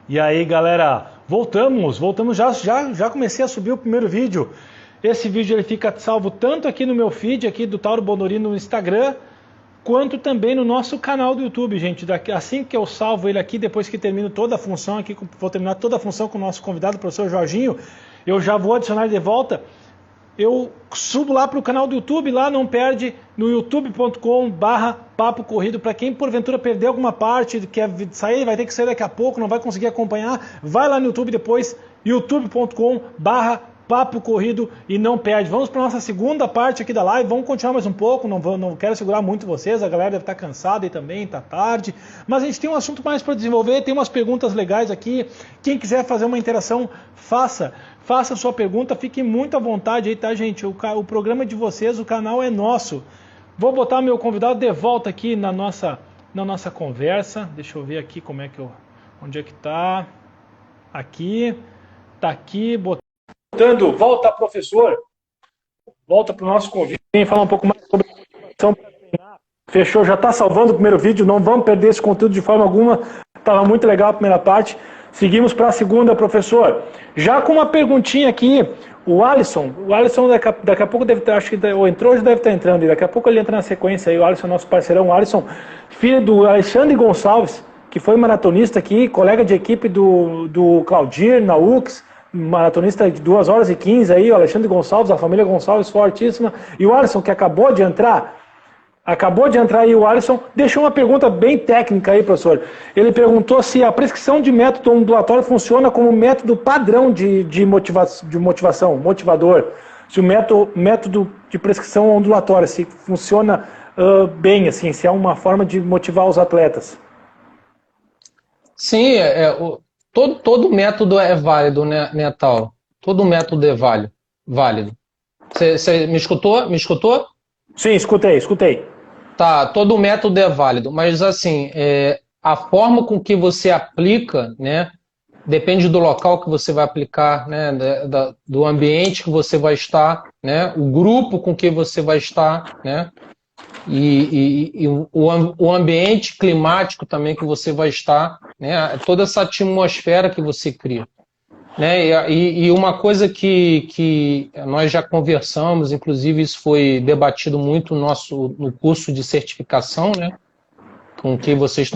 E aí, galera, voltamos, já comecei a subir o primeiro vídeo. Esse vídeo ele fica salvo tanto aqui no meu feed, aqui do Tauro Bonorin no Instagram, quanto também no nosso canal do YouTube, gente. Assim que eu salvo ele aqui, depois que termino toda a função aqui, vou terminar toda a função com o nosso convidado, o professor Jorginho, eu já vou adicionar ele de volta. Eu subo lá para o canal do YouTube, lá não perde, no youtube.com/papo corrido. Para quem porventura perder alguma parte, quer sair, vai ter que sair daqui a pouco, não vai conseguir acompanhar, vai lá no YouTube depois, youtube.com/papo corrido e não perde. Vamos para a nossa segunda parte aqui da live, vamos continuar mais um pouco, não quero segurar muito vocês, a galera deve estar cansada e também, está tarde, mas a gente tem um assunto mais para desenvolver, tem umas perguntas legais aqui, quem quiser fazer uma interação, faça a sua pergunta, fiquem muito à vontade aí, tá, gente? O programa é de vocês, o canal é nosso. Vou botar meu convidado de volta aqui na nossa conversa. Deixa eu ver aqui como é que onde é que tá? Aqui, tá aqui, botando. Volta, professor. Volta para o nosso convite. Vem falar um pouco mais sobre motivação para treinar. Fechou, já está salvando o primeiro vídeo, não vamos perder esse conteúdo de forma alguma. Estava muito legal a primeira parte. Seguimos para a segunda, professor. Já com uma perguntinha aqui, o Alisson daqui a pouco deve estar, acho que ou entrou, já deve estar entrando, e daqui a pouco ele entra na sequência aí, o Alisson, nosso parceirão, o Alisson, filho do Alexandre Gonçalves, que foi maratonista aqui, colega de equipe do Claudir, na UX, maratonista de 2 horas e 15 aí, o Alexandre Gonçalves, a família Gonçalves fortíssima, e o Alisson, que acabou de entrar aí o Alisson, deixou uma pergunta bem técnica aí, professor. Ele perguntou se a prescrição de método ondulatório funciona como método padrão de motivação, motivador. Se o método de prescrição ondulatória, se funciona bem, assim, se é uma forma de motivar os atletas. Sim, todo método é válido, né, Tauro? Todo método é válido. Você me escutou? Me escutou? Sim, escutei. Tá, todo método é válido, mas assim, a forma com que você aplica, né, depende do local que você vai aplicar, né, do ambiente que você vai estar, né, o grupo com que você vai estar, né, e o ambiente climático também que você vai estar, né, toda essa atmosfera que você cria. Né? E uma coisa que nós já conversamos, inclusive isso foi debatido muito no curso de certificação, né? Com que vocês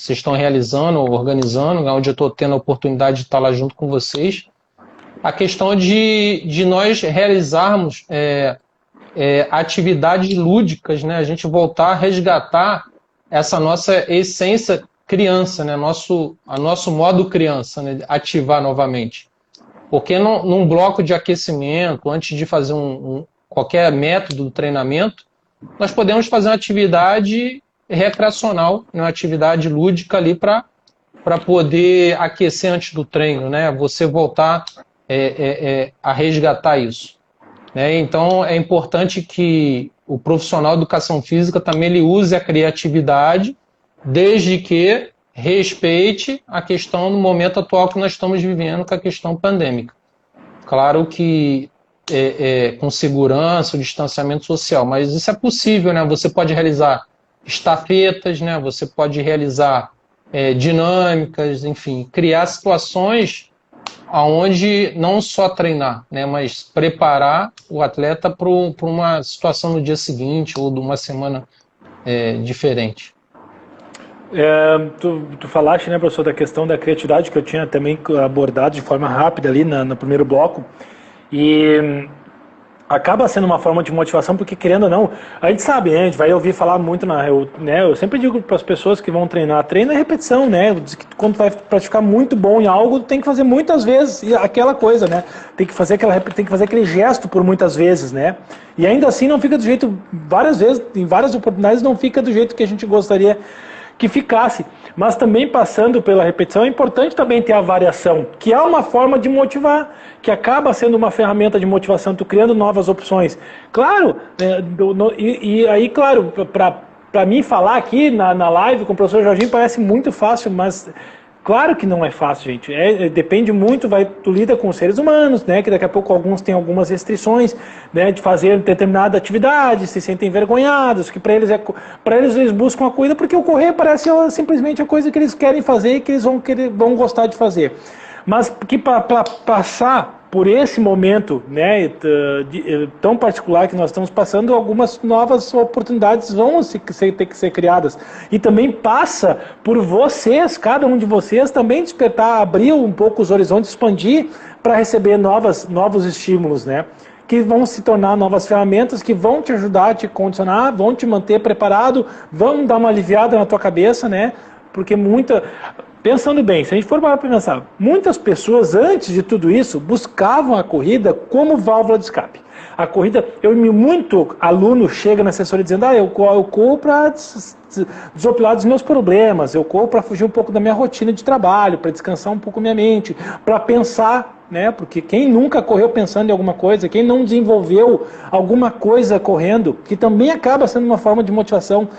estão realizando, organizando, onde eu estou tendo a oportunidade de estar lá junto com vocês, a questão de nós realizarmos atividades lúdicas, né? A gente voltar a resgatar essa nossa essência criança, né? Nosso modo criança, né? Ativar novamente. Porque num bloco de aquecimento, antes de fazer qualquer método do treinamento, nós podemos fazer uma atividade recreacional, uma atividade lúdica ali para poder aquecer antes do treino, né? Você voltar a resgatar isso. Né? Então é importante que o profissional de educação física também ele use a criatividade, desde que respeite a questão no momento atual que nós estamos vivendo, com a questão pandêmica. Claro que com segurança, o distanciamento social, mas isso é possível, né? Você pode realizar estafetas, né? Você pode realizar dinâmicas, enfim, criar situações onde não só treinar, né? Mas preparar o atleta para uma situação no dia seguinte ou de uma semana diferente. Tu falaste, né, professor, da questão da criatividade que eu tinha também abordado de forma rápida ali no primeiro bloco, e acaba sendo uma forma de motivação, porque querendo ou não, a gente sabe, né, a gente vai ouvir falar muito, eu sempre digo para as pessoas que vão treinar, treino é repetição, né, quando tu vai praticar muito bom em algo, tu tem que fazer muitas vezes aquela coisa, né, tem que fazer aquele gesto por muitas vezes, né, e ainda assim não fica do jeito, várias vezes, em várias oportunidades não fica do jeito que a gente gostaria que ficasse, mas também passando pela repetição, é importante também ter a variação, que é uma forma de motivar, que acaba sendo uma ferramenta de motivação, tu criando novas opções. Claro, e aí, claro, para mim falar aqui na live com o professor Jorginho parece muito fácil, mas Claro que não é fácil, gente. Depende muito, tu lida com os seres humanos, né? Que daqui a pouco alguns têm algumas restrições, né? De fazer determinada atividade, se sentem envergonhados, que para eles buscam a corrida porque o correr parece simplesmente a coisa que eles querem fazer e que eles vão gostar de fazer. Mas que para passar por esse momento, né, tão particular que nós estamos passando, algumas novas oportunidades vão ter que ser criadas. E também passa por vocês, cada um de vocês, também despertar, abrir um pouco os horizontes, expandir para receber novos estímulos, né? Que vão se tornar novas ferramentas, que vão te ajudar a te condicionar, vão te manter preparado, vão dar uma aliviada na tua cabeça, né? Porque pensando bem, se a gente for para pensar, muitas pessoas antes de tudo isso buscavam a corrida como válvula de escape. A corrida, muito aluno chega na assessoria dizendo, eu corro para desopilar dos meus problemas, eu corro para fugir um pouco da minha rotina de trabalho, para descansar um pouco minha mente, para pensar, né? Porque quem nunca correu pensando em alguma coisa, quem não desenvolveu alguma coisa correndo, que também acaba sendo uma forma de motivação,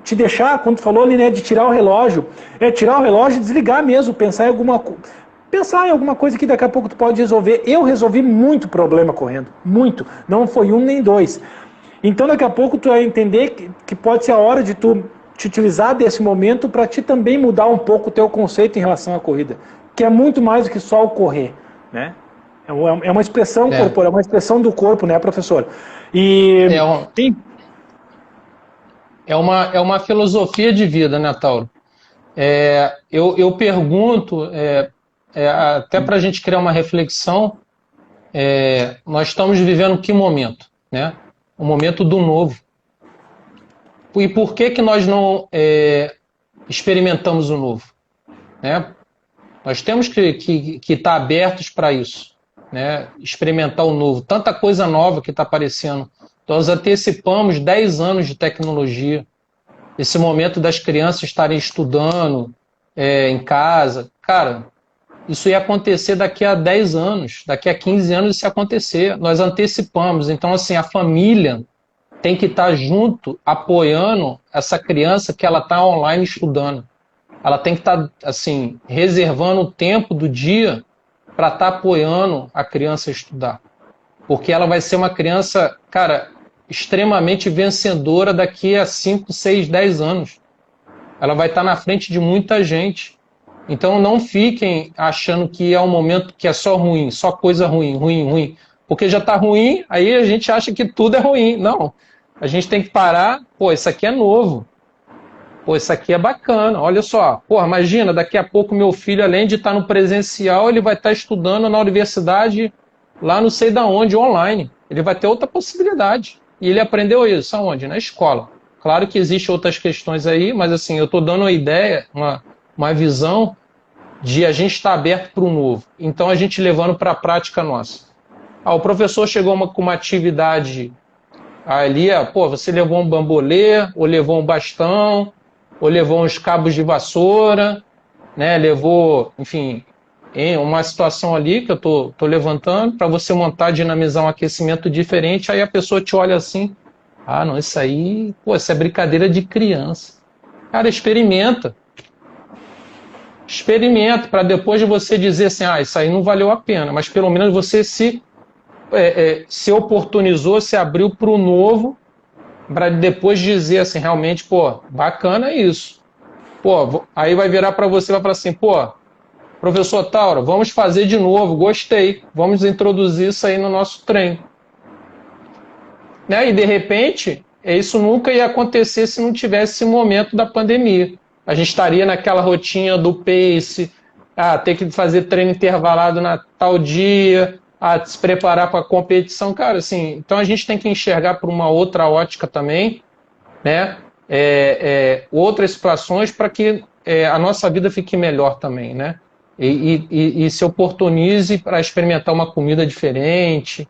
te deixar, quando tu falou ali, né, de tirar o relógio, tirar o relógio e desligar mesmo, pensar em alguma coisa que daqui a pouco tu pode resolver. Eu resolvi muito problema correndo, muito, não foi um nem dois. Então daqui a pouco tu vai entender que pode ser a hora de tu te utilizar desse momento para ti também mudar um pouco o teu conceito em relação à corrida, que é muito mais do que só o correr, né? É uma expressão corporal, é uma expressão do corpo, né, professor? É uma filosofia de vida, né, Tauro? Eu pergunto, até para a gente criar uma reflexão, nós estamos vivendo que momento? Né? O momento do novo. E por que nós não experimentamos o novo? Né? Nós temos que estar abertos para isso, né? Experimentar o novo. Tanta coisa nova que está aparecendo. Nós antecipamos 10 anos de tecnologia. Esse momento das crianças estarem estudando em casa. Cara, isso ia acontecer daqui a 10 anos, daqui a 15 anos isso ia acontecer. Nós antecipamos. Então, assim, a família tem que estar junto, apoiando essa criança que ela está online estudando. Ela tem que estar, assim, reservando o tempo do dia para estar apoiando a criança a estudar. Porque ela vai ser uma criança, cara, extremamente vencedora daqui a 5, 6, 10 anos. Ela vai estar na frente de muita gente. Então não fiquem achando que é um momento que é só ruim, só coisa ruim, ruim, ruim. Porque já está ruim, aí a gente acha que tudo é ruim. Não, a gente tem que parar, isso aqui é novo. Isso aqui é bacana, olha só. Imagina, daqui a pouco meu filho, além de estar no presencial, ele vai estar estudando na universidade, lá não sei da onde, online. Ele vai ter outra possibilidade. E ele aprendeu isso aonde? Na escola. Claro que existem outras questões aí, mas assim, eu estou dando uma ideia, uma visão de a gente estar aberto para o novo. Então a gente levando para a prática nossa. O professor chegou com uma atividade ali, você levou um bambolê, ou levou um bastão, ou levou uns cabos de vassoura, né? Levou, enfim, em uma situação ali que eu tô levantando para você montar, dinamizar um aquecimento diferente, aí a pessoa te olha assim, não, isso aí, isso é brincadeira de criança. Cara, experimenta para depois de você dizer assim, isso aí não valeu a pena, mas pelo menos você se oportunizou, se abriu para o novo, para depois dizer assim, realmente, bacana isso. Aí vai virar para você e vai falar assim, professor Tauro, vamos fazer de novo, gostei, vamos introduzir isso aí no nosso treino. Né? E de repente, isso nunca ia acontecer se não tivesse esse momento da pandemia. A gente estaria naquela rotina do pace, ter que fazer treino intervalado na tal dia, se preparar para a competição. Cara, assim, então a gente tem que enxergar por uma outra ótica também, né? Outras situações para que a nossa vida fique melhor também, né? E se oportunize para experimentar uma comida diferente,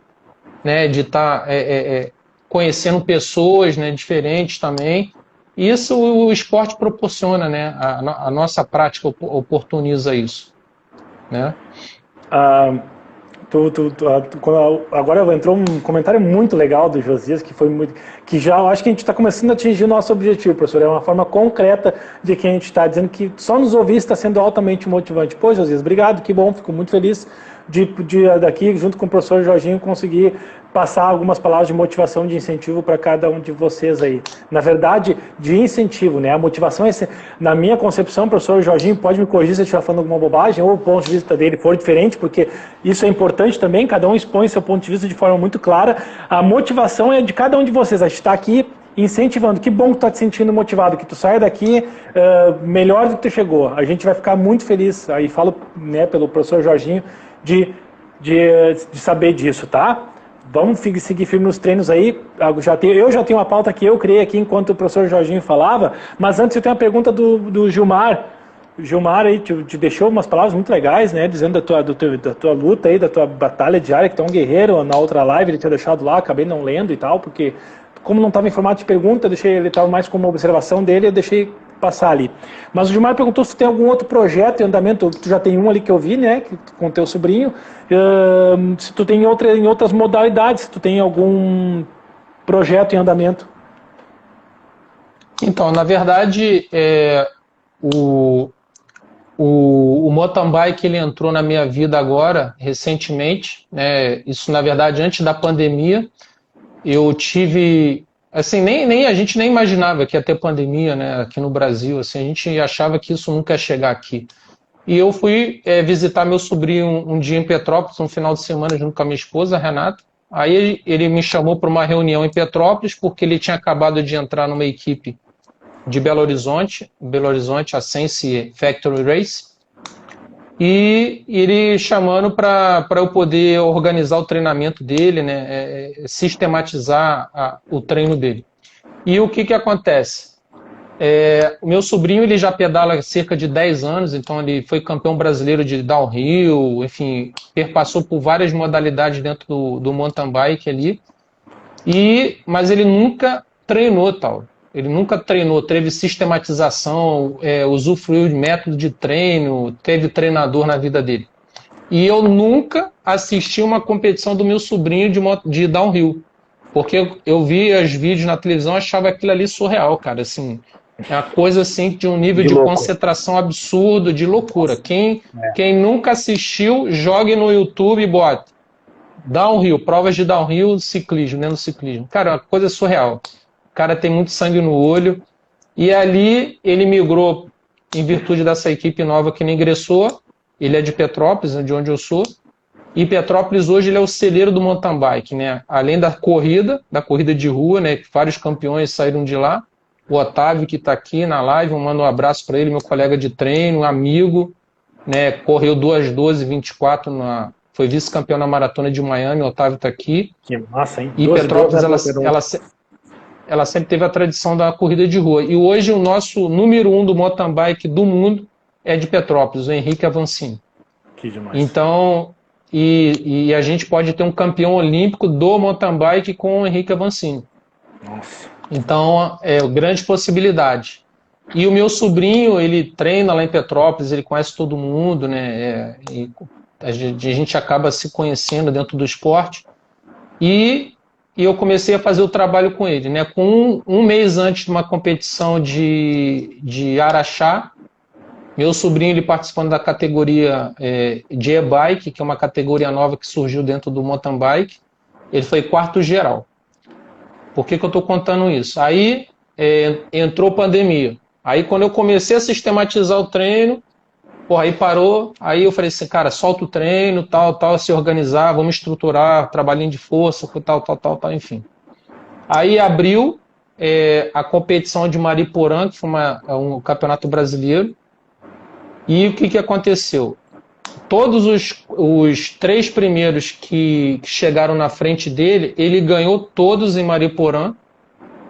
né? De estar conhecendo pessoas, né, diferentes também. Isso o esporte proporciona, né? A nossa prática oportuniza isso, né? Agora entrou um comentário muito legal do Josias, que já eu acho que a gente está começando a atingir o nosso objetivo, professor. É uma forma concreta de que a gente está dizendo que só nos ouvir está sendo altamente motivante. Pô, Josias, obrigado, que bom, fico muito feliz de daqui, junto com o professor Jorginho, conseguir passar algumas palavras de motivação, de incentivo para cada um de vocês aí. Na verdade, de incentivo, né? A motivação, na minha concepção, professor Jorginho, pode me corrigir se eu estiver falando alguma bobagem, ou o ponto de vista dele for diferente, porque isso é importante também, cada um expõe seu ponto de vista de forma muito clara. A motivação é de cada um de vocês, a gente está aqui incentivando. Que bom que tu está te sentindo motivado, que tu saia daqui melhor do que tu chegou. A gente vai ficar muito feliz, aí falo, né, pelo professor Jorginho, de saber disso, tá? Vamos seguir firme nos treinos aí. Eu já tenho uma pauta que eu criei aqui enquanto o professor Jorginho falava, mas antes eu tenho uma pergunta do Gilmar. O Gilmar aí te deixou umas palavras muito legais, né? Dizendo da tua luta aí, da tua batalha diária, que tu é um guerreiro. Na outra live ele tinha deixado lá, acabei não lendo e tal, porque como não estava em formato de pergunta, ele estava mais como observação dele, eu deixei passar ali. Mas o Gilmar perguntou se tem algum outro projeto em andamento. Tu já tem um ali que eu vi, né, com o teu sobrinho. Se tu tem em outras modalidades, se tu tem algum projeto em andamento. Então, na verdade, o mountain bike ele entrou na minha vida agora, recentemente, né? Isso, na verdade, antes da pandemia. Eu tive... Assim, a gente nem imaginava que ia ter pandemia, né, aqui no Brasil. Assim, a gente achava que isso nunca ia chegar aqui. E eu fui visitar meu sobrinho um dia em Petrópolis, um final de semana, junto com a minha esposa, Renata. Aí ele me chamou para uma reunião em Petrópolis, porque ele tinha acabado de entrar numa equipe de Belo Horizonte, a Sense Factory Race. E ele chamando para eu poder organizar o treinamento dele, né, sistematizar o treino dele. E o que acontece? O meu sobrinho ele já pedala há cerca de 10 anos, então ele foi campeão brasileiro de downhill, enfim, perpassou por várias modalidades dentro do mountain bike ali, mas ele nunca treinou tal. Ele nunca treinou, teve sistematização, usufruiu de método de treino, teve treinador na vida dele. E eu nunca assisti uma competição do meu sobrinho de downhill. Porque eu via os vídeos na televisão e achava aquilo ali surreal, cara. Assim, é uma coisa assim, de um nível de concentração absurdo, de loucura. Quem nunca assistiu, jogue no YouTube e bota downhill, provas de downhill, ciclismo, né, no ciclismo. Cara, é uma coisa surreal. O cara tem muito sangue no olho. E ali ele migrou em virtude dessa equipe nova que ele ingressou. Ele é de Petrópolis, de onde eu sou. E Petrópolis hoje ele é o celeiro do mountain bike, né? Além da corrida de rua, né? Vários campeões saíram de lá. O Otávio, que está aqui na live, eu mando um abraço para ele, meu colega de treino, amigo, né? Correu 2:12:24 foi vice-campeão na maratona de Miami. O Otávio está aqui. Que massa, hein? E Petrópolis, ela sempre teve a tradição da corrida de rua. E hoje o nosso número 1 do mountain bike do mundo é de Petrópolis, o Henrique Avancini. Que demais. Então, e a gente pode ter um campeão olímpico do mountain bike com o Henrique Avancini. Nossa. Então, grande possibilidade. E o meu sobrinho, ele treina lá em Petrópolis, ele conhece todo mundo, né? E a gente acaba se conhecendo dentro do esporte. E eu comecei a fazer o trabalho com ele, né? Com um mês antes de uma competição de Araxá, meu sobrinho ele participando da categoria de e-bike, que é uma categoria nova que surgiu dentro do mountain bike, ele foi quarto geral. Por que eu estou contando isso? Aí entrou pandemia. Aí quando eu comecei a sistematizar o treino, aí parou, aí eu falei assim, cara, solta o treino, tal, se organizar, vamos estruturar, trabalhinho de força, tal, enfim. Aí abriu a competição de Mariporã, que foi um campeonato brasileiro, e o que aconteceu? Todos os 3 primeiros que chegaram na frente dele, ele ganhou todos em Mariporã,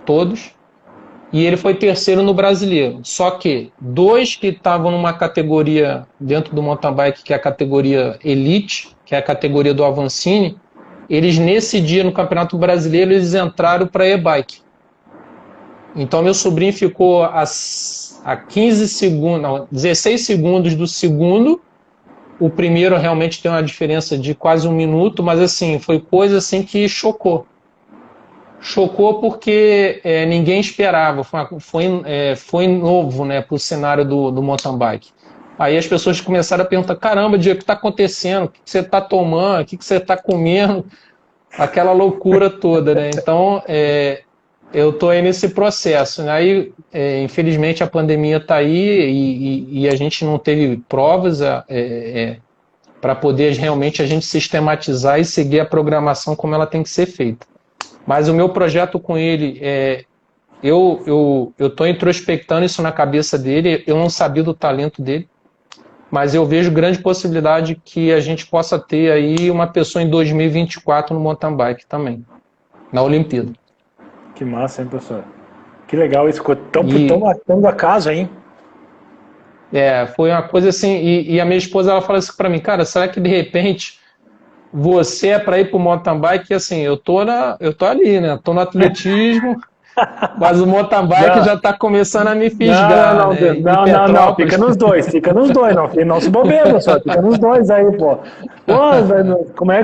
todos. E ele foi terceiro no brasileiro. Só que 2 que estavam numa categoria dentro do mountain bike, que é a categoria Elite, que é a categoria do Avancini, eles nesse dia no Campeonato Brasileiro eles entraram para e-bike. Então meu sobrinho ficou a 16 segundos do segundo O primeiro realmente tem uma diferença de quase 1 minuto, mas assim, foi coisa assim que chocou. Chocou porque ninguém esperava, foi novo, né, para o cenário do mountain bike. Aí as pessoas começaram a perguntar, caramba, Diego, o que está acontecendo? O que você está tomando? O que você está comendo? Aquela loucura toda, né? Então, eu estou aí nesse processo. Né? Aí, infelizmente, a pandemia está aí e a gente não teve provas para poder realmente a gente sistematizar e seguir a programação como ela tem que ser feita. Mas o meu projeto com ele, eu estou introspectando isso na cabeça dele, eu não sabia do talento dele, mas eu vejo grande possibilidade que a gente possa ter aí uma pessoa em 2024 no mountain bike também, na Olimpíada. Que massa, hein, professor? Que legal isso, tão marcando a casa, hein? Foi uma coisa assim, e a minha esposa, ela fala assim para mim, cara, será que de repente você é para ir para o mountain bike? E assim, eu tô ali, né? Tô no atletismo, mas o mountain bike já está começando a me fisgar. Não, fica nos dois, não se bobeira, professor, fica nos dois aí, pô.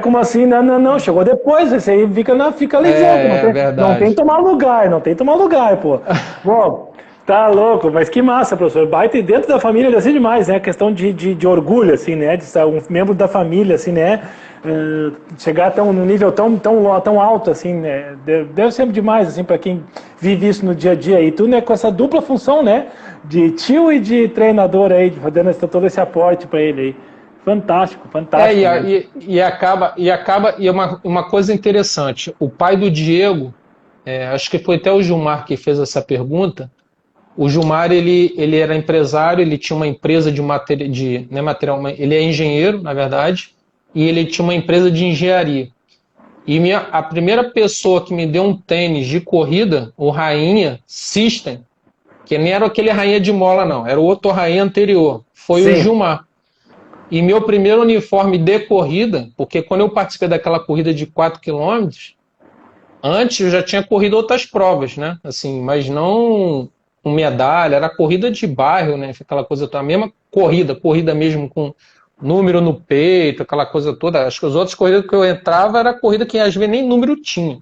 Como assim? Não, chegou depois, esse aí fica ali junto, não tem que tomar lugar, pô. Bom, tá louco, mas que massa, professor, baita dentro da família, assim, demais, né, a questão de orgulho, assim, né, de ser um membro da família, assim, né, chegar num nível tão alto, assim, né, deve ser demais, assim, para quem vive isso no dia a dia, e tu, né, com essa dupla função, né, de tio e de treinador aí, fazendo todo esse aporte para ele aí. Fantástico. E uma coisa interessante, o pai do Diego, acho que foi até o Gilmar que fez essa pergunta. O Gilmar, ele era empresário, ele tinha uma empresa ele é engenheiro, na verdade, e ele tinha uma empresa de engenharia. E a primeira pessoa que me deu um tênis de corrida, o Rainha System, que nem era aquele Rainha de mola, não, era o outro Rainha anterior, foi o Gilmar. E meu primeiro uniforme de corrida, porque quando eu participei daquela corrida de 4 km, antes eu já tinha corrido outras provas, né? Assim, mas não com medalha, era corrida de bairro, né? Aquela coisa toda, a mesma corrida mesmo com número no peito, aquela coisa toda. Acho que as outras corridas que eu entrava era corrida que às vezes nem número tinha.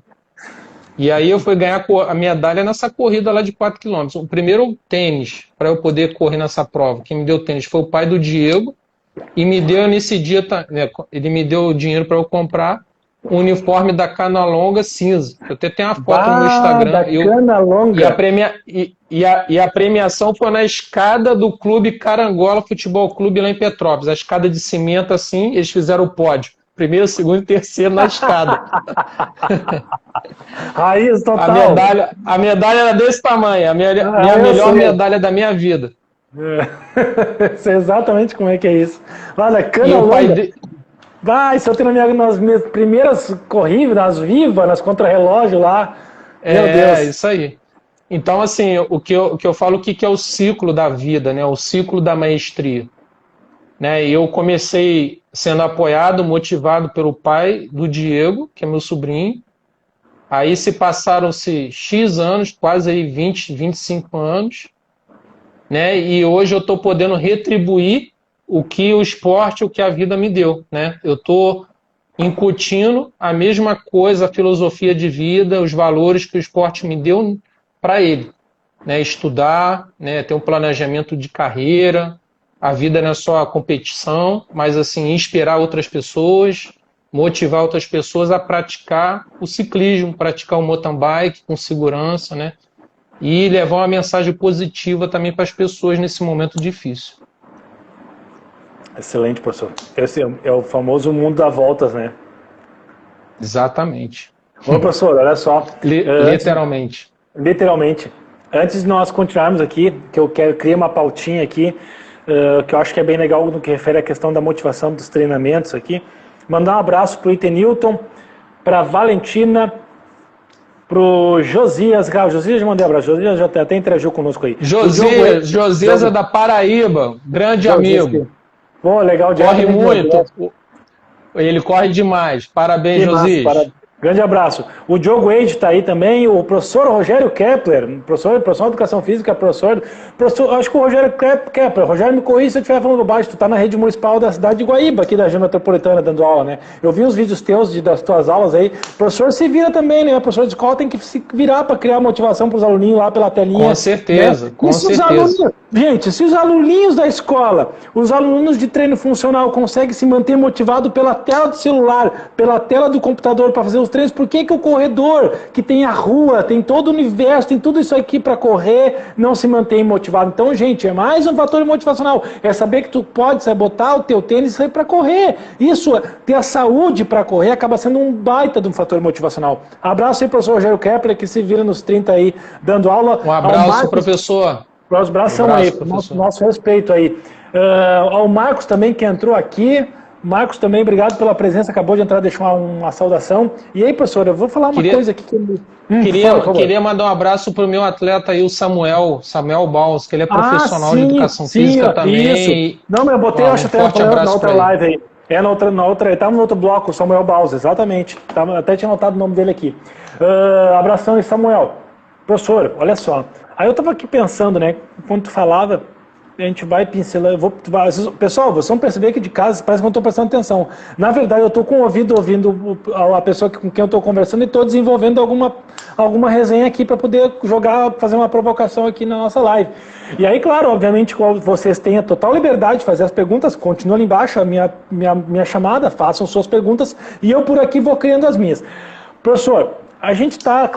E aí eu fui ganhar a medalha nessa corrida lá de 4 km. O primeiro tênis para eu poder correr nessa prova, quem me deu tênis foi o pai do Diego, e me deu nesse dia, ele me deu o dinheiro para eu comprar o uniforme da Canalonga cinza. Eu até tenho uma foto no meu Instagram. Da Canalonga. E a premiação foi na escada do Clube Carangola Futebol Clube lá em Petrópolis. A escada de cimento assim, eles fizeram o pódio. Primeiro, segundo e terceiro na escada. Raiz total. A medalha era desse tamanho. A minha melhor medalha da minha vida. Sei exatamente como é que é isso. Lá na Canalonga. Isso eu tenho nas minhas primeiras corridas, nas vivas, nas contrarrelógio lá. Meu Deus. Isso aí. Então, assim, o que eu falo, o que é o ciclo da vida, né? O ciclo da maestria. Né? E eu comecei sendo apoiado, motivado pelo pai do Diego, que é meu sobrinho. Aí se passaram-se X anos, quase aí 20, 25 anos. Né? E hoje eu estou podendo retribuir o que o esporte, o que a vida me deu. Né? Eu estou incutindo a mesma coisa, a filosofia de vida, os valores que o esporte me deu para ele. Né? Estudar, né? Ter um planejamento de carreira, a vida não é só a competição, mas assim, inspirar outras pessoas, motivar outras pessoas a praticar o ciclismo, praticar o mountain bike com segurança, né? E levar uma mensagem positiva também para as pessoas nesse momento difícil. Excelente, professor. Esse é o famoso mundo das voltas, né? Exatamente. Bom, professor, olha só. Literalmente. Literalmente. Antes de nós continuarmos aqui, que eu criei uma pautinha aqui, que eu acho que é bem legal no que refere à questão da motivação dos treinamentos aqui. Mandar um abraço para o Itenilton, para a Valentina, para o Josias. O Josias já mandei um abraço. Josias já até interagiu conosco aí. Josias é da Paraíba, grande amigo. Pô, legal. Corre muito. Ele corre demais. Parabéns, Josias. Grande abraço. O Diogo Wade está aí também, o professor Rogério Kepler, professor de Educação Física, professor, acho que o Rogério Kepler, Rogério, me corrija se eu estiver falando baixo, tu está na rede municipal da cidade de Guaíba, aqui da região metropolitana, dando aula, né? Eu vi os vídeos teus, das tuas aulas aí, o professor se vira também, né? O professor de escola tem que se virar para criar motivação para os aluninhos lá pela telinha. Com certeza, né? Com certeza. Gente, se os aluninhos da escola, os alunos de treino funcional conseguem se manter motivados pela tela do celular, pela tela do computador para fazer os treinos, por que o corredor, que tem a rua, tem todo o universo, tem tudo isso aqui para correr, não se mantém motivado? Então, gente, é mais um fator motivacional. É saber que tu pode botar o teu tênis e sair para correr. Isso, ter a saúde para correr, acaba sendo um baita de um fator motivacional. Abraço aí, professor Rogério Kepler, que se vira nos 30 aí, dando aula. Um abraço, professor. Os braços aí, nosso respeito aí. Ao Marcos também, que entrou aqui. Marcos também, obrigado pela presença, acabou de entrar, deixou uma saudação. E aí, professor, eu vou falar uma coisa aqui que... Queria mandar um abraço para o meu atleta aí, o Samuel Baus, que ele é profissional de educação física também. Isso. Não, mas eu botei, acho até na outra live aí. Ele estava no outro bloco, o Samuel Baus, exatamente. Até tinha anotado o nome dele aqui. Abração aí, Samuel. Professor, olha só. Aí eu estava aqui pensando, né, quando tu falava, a gente vai pincelando, pessoal, vocês vão perceber que de casa parece que eu não estou prestando atenção. Na verdade, eu estou com o ouvido ouvindo a pessoa com quem eu estou conversando e estou desenvolvendo alguma resenha aqui para poder fazer uma provocação aqui na nossa live. E aí, claro, obviamente, vocês têm a total liberdade de fazer as perguntas, continua ali embaixo a minha chamada, façam suas perguntas e eu por aqui vou criando as minhas. Professor, a gente está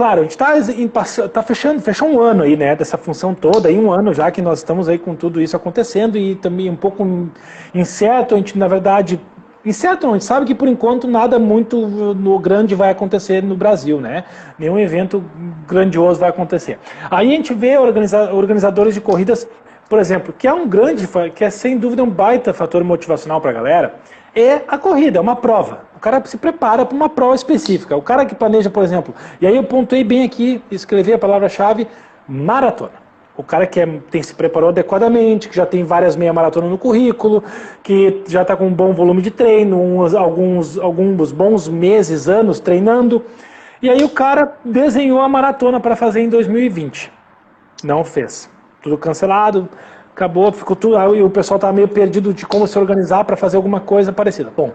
fechou um ano aí, né, dessa função toda, aí um ano já que nós estamos aí com tudo isso acontecendo e também um pouco incerto, a gente, na verdade, incerto não, a gente sabe que por enquanto nada muito no grande vai acontecer no Brasil, né, nenhum evento grandioso vai acontecer. Aí a gente vê organizadores de corridas, por exemplo, que é sem dúvida um baita fator motivacional para a galera, é a corrida, é uma prova. O cara se prepara para uma prova específica. O cara que planeja, por exemplo, e aí eu pontuei bem aqui, escrevi a palavra-chave, maratona. O cara que se preparou adequadamente, que já tem várias meia maratona no currículo, que já está com um bom volume de treino, alguns bons meses, anos treinando. E aí o cara desenhou a maratona para fazer em 2020. Não fez. Tudo cancelado. Acabou, ficou tudo, aí o pessoal estava meio perdido de como se organizar para fazer alguma coisa parecida. Bom,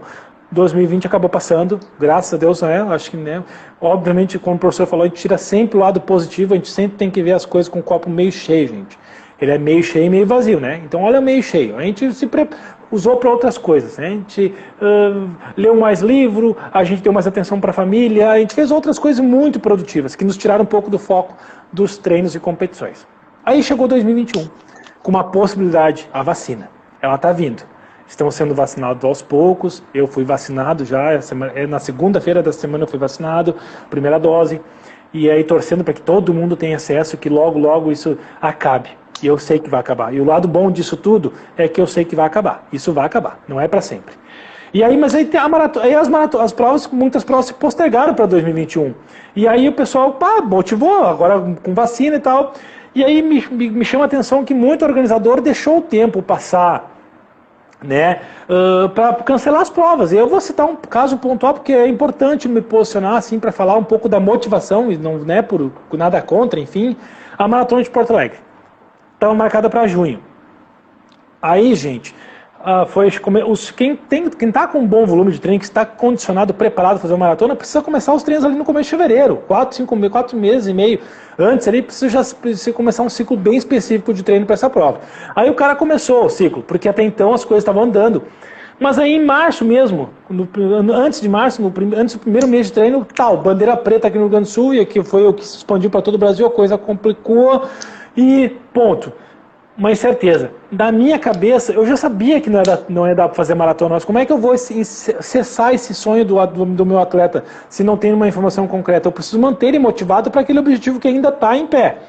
2020 acabou passando, graças a Deus, né? Acho que, né? Obviamente, como o professor falou, a gente tira sempre o lado positivo, a gente sempre tem que ver as coisas com o copo meio cheio, gente. Ele é meio cheio e meio vazio, né? Então, olha meio cheio. A gente usou para outras coisas, né? A gente leu mais livro, a gente deu mais atenção para a família, a gente fez outras coisas muito produtivas, que nos tiraram um pouco do foco dos treinos e competições. Aí chegou 2021. Com uma possibilidade, a vacina. Ela está vindo. Estamos sendo vacinados aos poucos. Eu fui vacinado já, na segunda-feira da semana eu fui vacinado, primeira dose. E aí torcendo para que todo mundo tenha acesso, que logo, logo isso acabe. E eu sei que vai acabar. E o lado bom disso tudo é que eu sei que vai acabar. Isso vai acabar, não é para sempre. E aí, mas aí tem as provas, muitas provas se postergaram para 2021. E aí o pessoal, motivou, agora com vacina e tal. E aí me chama a atenção que muito organizador deixou o tempo passar, né, para cancelar as provas. Eu vou citar um caso pontual porque é importante me posicionar assim para falar um pouco da motivação e não, né, por nada contra, enfim, a maratona de Porto Alegre estava marcada para junho. Aí, gente, quem está com um bom volume de treino, que está condicionado, preparado para fazer uma maratona, precisa começar os treinos ali no começo de fevereiro, 4 meses e meio antes ali, precisa começar um ciclo bem específico de treino para essa prova. Aí o cara começou o ciclo, porque até então as coisas estavam andando. Mas aí em março mesmo, antes do primeiro mês de treino, bandeira preta aqui no Rio Grande do Sul, e que foi o que se expandiu para todo o Brasil, a coisa complicou e ponto. Uma incerteza. Da minha cabeça, eu já sabia que não ia dar para fazer maratona, mas como é que eu vou cessar esse sonho do meu atleta se não tem uma informação concreta? Eu preciso manter ele motivado para aquele objetivo que ainda está em pé.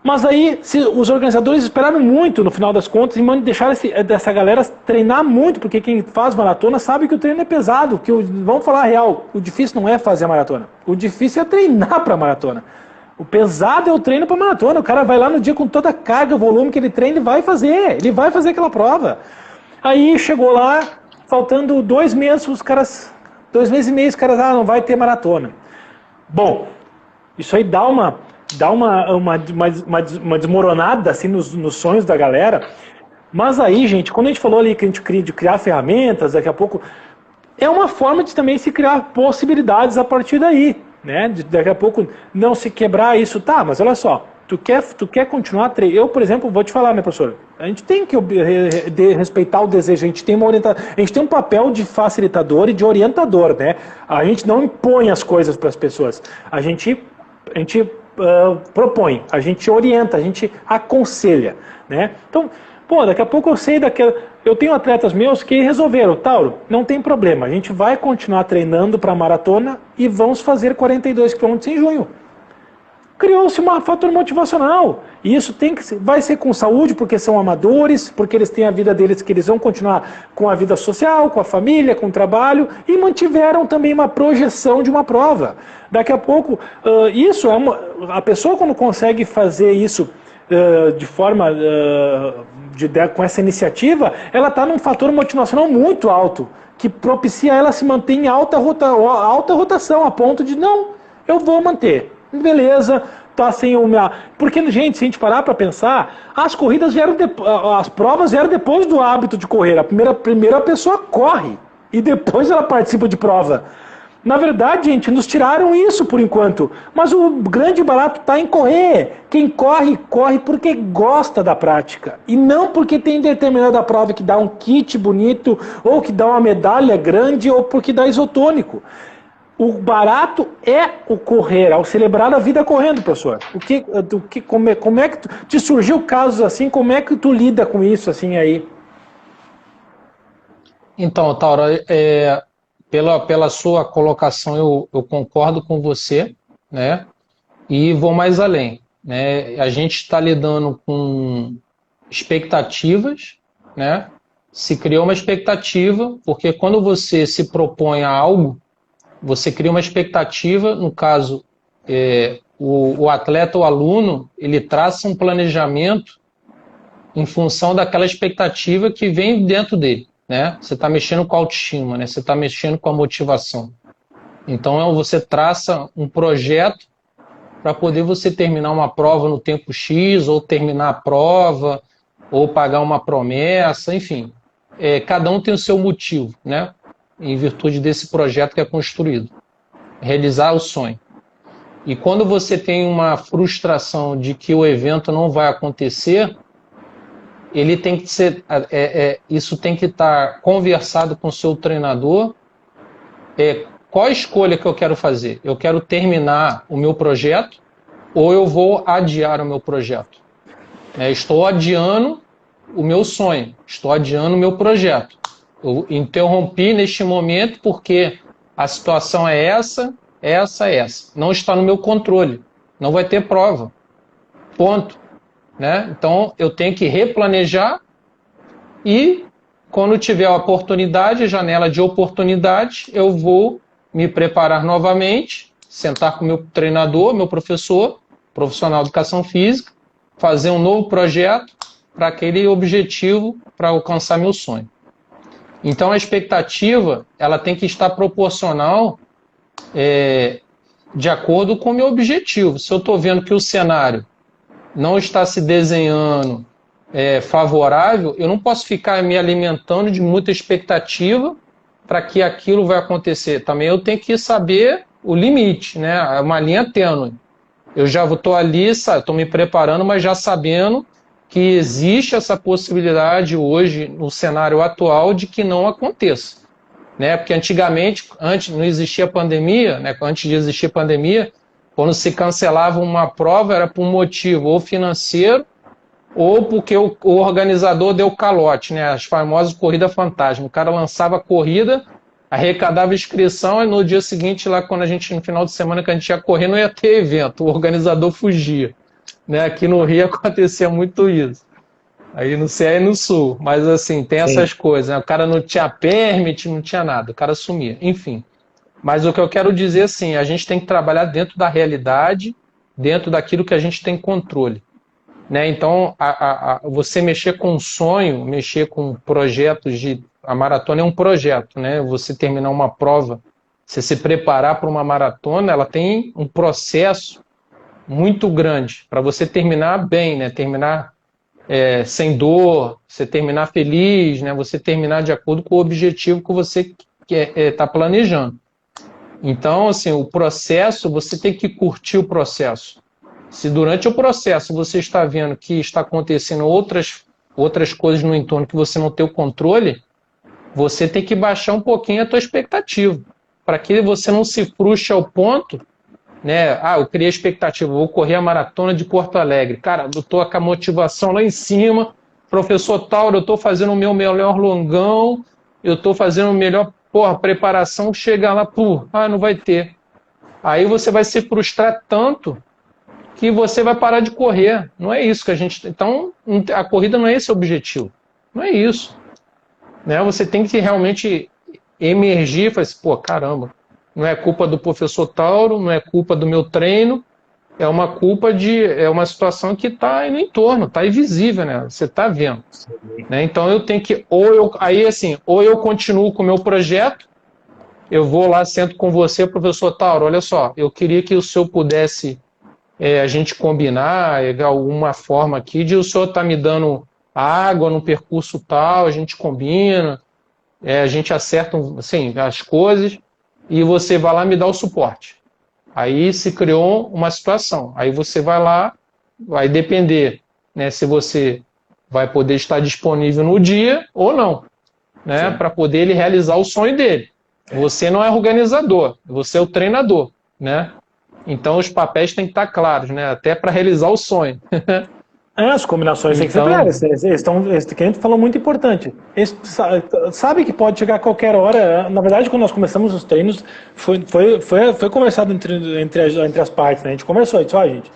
Mas aí, os organizadores esperaram muito, no final das contas, e deixaram dessa galera treinar muito, porque quem faz maratona sabe que o treino é pesado, vamos falar a real, o difícil não é fazer a maratona, o difícil é treinar para a maratona. O pesado é o treino para maratona. O cara vai lá no dia com toda a carga, volume que ele treina, ele vai fazer aquela prova. Aí chegou lá, faltando 2 meses, os caras 2 meses e meio os caras, não vai ter maratona. Bom, isso aí dá uma desmoronada assim nos sonhos da galera. Mas aí, gente, quando a gente falou ali que a gente de criar ferramentas, daqui a pouco, é uma forma de também se criar possibilidades a partir daí, né? Daqui a pouco não se quebrar isso, tá, mas olha só, tu quer continuar treinando. Eu, por exemplo, vou te falar, minha professora, a gente tem que respeitar o desejo, a gente tem a gente tem um papel de facilitador e de orientador, né? A gente não impõe as coisas para as pessoas, a gente propõe, a gente orienta, a gente aconselha, né? Então, pô, daqui a pouco eu sei eu tenho atletas meus que resolveram, Tauro, não tem problema, a gente vai continuar treinando para a maratona e vamos fazer 42 km em junho. Criou-se um fator motivacional. E isso vai ser com saúde, porque são amadores, porque eles têm a vida deles, que eles vão continuar com a vida social, com a família, com o trabalho, e mantiveram também uma projeção de uma prova. Daqui a pouco, isso é a pessoa quando consegue fazer isso de forma, com essa iniciativa, ela está num fator motivacional muito alto, que propicia ela se manter em alta rotação, a ponto de, não, eu vou manter. Beleza, tá sem o meu. Porque, gente, se a gente parar para pensar, as corridas as provas vieram depois do hábito de correr. Primeiro a pessoa corre e depois ela participa de prova. Na verdade, gente, nos tiraram isso por enquanto. Mas o grande barato está em correr. Quem corre, corre porque gosta da prática. E não porque tem determinada prova que dá um kit bonito, ou que dá uma medalha grande, ou porque dá isotônico. O barato é o correr, ao celebrar a vida correndo, professor. Como é que te surgiu casos assim? Como é que tu lida com isso assim aí? Então, Tauro, pela sua colocação, eu concordo com você, né? E vou mais além, né? A gente está lidando com expectativas, né? Se criou uma expectativa, porque quando você se propõe a algo, você cria uma expectativa, no caso, o atleta ou aluno, ele traça um planejamento em função daquela expectativa que vem dentro dele, né? Você está mexendo com a autoestima, né? Você está mexendo com a motivação. Então, você traça um projeto para poder você terminar uma prova no tempo X, ou terminar a prova, ou pagar uma promessa, enfim. Cada um tem o seu motivo, né? Em virtude desse projeto que é construído. Realizar o sonho. E quando você tem uma frustração de que o evento não vai acontecer, ele tem que ser, isso tem que estar conversado com o seu treinador. Qual a escolha que eu quero fazer? Eu quero terminar o meu projeto ou eu vou adiar o meu projeto? Estou adiando o meu sonho, estou adiando o meu projeto. Eu interrompi neste momento porque a situação é essa. Não está no meu controle. Não vai ter prova. Ponto. Né? Então, eu tenho que replanejar e, quando tiver a oportunidade, a janela de oportunidade, eu vou me preparar novamente, sentar com o meu treinador, meu professor, profissional de educação física, fazer um novo projeto para aquele objetivo, para alcançar meu sonho. Então, a expectativa ela tem que estar proporcional de acordo com o meu objetivo. Se eu estou vendo que o cenário não está se desenhando favorável, eu não posso ficar me alimentando de muita expectativa para que aquilo vai acontecer. Também eu tenho que saber o limite, né? Uma linha tênue. Eu já estou ali, estou me preparando, mas já sabendo que existe essa possibilidade hoje, no cenário atual, de que não aconteça. Né? Porque antigamente, antes não existia pandemia, né? Antes de existir pandemia, quando se cancelava uma prova era por um motivo ou financeiro ou porque o organizador deu calote, né? As famosas corridas fantasma. O cara lançava a corrida, arrecadava inscrição e no dia seguinte, lá quando no final de semana que a gente ia correr, não ia ter evento, o organizador fugia. Né? Aqui no Rio acontecia muito isso. Aí no CE e no Sul. Mas assim, tem essas coisas. Né? O cara não tinha permit, não tinha nada. O cara sumia. Enfim. Mas o que eu quero dizer, assim, a gente tem que trabalhar dentro da realidade, dentro daquilo que a gente tem controle. Né? Então, você mexer com um sonho, mexer com projetos de... A maratona é um projeto, né? Você terminar uma prova Você se preparar para uma maratona, ela tem um processo muito grande para você terminar bem, né? Terminar sem dor, você terminar feliz, né? Você terminar de acordo com o objetivo que você está planejando. Então, assim, o processo, você tem que curtir o processo. Se durante o processo você está vendo que está acontecendo outras coisas no entorno que você não tem o controle, você tem que baixar um pouquinho a tua expectativa, para que você não se frustre ao ponto, né? Eu criei a expectativa, vou correr a maratona de Porto Alegre. Cara, eu estou com a motivação lá em cima, professor Tauro, eu estou fazendo o meu melhor longão, eu estou fazendo o melhor, preparação, chega lá, não vai ter. Aí você vai se frustrar tanto que você vai parar de correr. Não é isso que a gente... Então, a corrida não é esse o objetivo. Não é isso. Né? Você tem que realmente emergir e falar assim, caramba, não é culpa do professor Tauro, não é culpa do meu treino, é uma situação que está aí no entorno, está invisível, né? Você está vendo. Né? Então eu tenho que, ou eu continuo com o meu projeto, eu vou lá, sento com você, professor Tauro, olha só, eu queria que o senhor pudesse, a gente combinar, alguma forma aqui, de o senhor estar me dando água no percurso tal, a gente combina, a gente acerta assim, as coisas, e você vai lá me dar o suporte. Aí se criou uma situação. Aí você vai lá, vai depender, né, se você vai poder estar disponível no dia ou não, né, para poder ele realizar o sonho dele. Você não é organizador, você é o treinador, né? Então os papéis têm que estar claros, né, até para realizar o sonho. As combinações têm que ser claras. Que a gente falou muito importante. Eles sabe que pode chegar a qualquer hora. Na verdade, quando nós começamos os treinos, foi conversado entre as partes. Né? A gente conversou, disse, gente,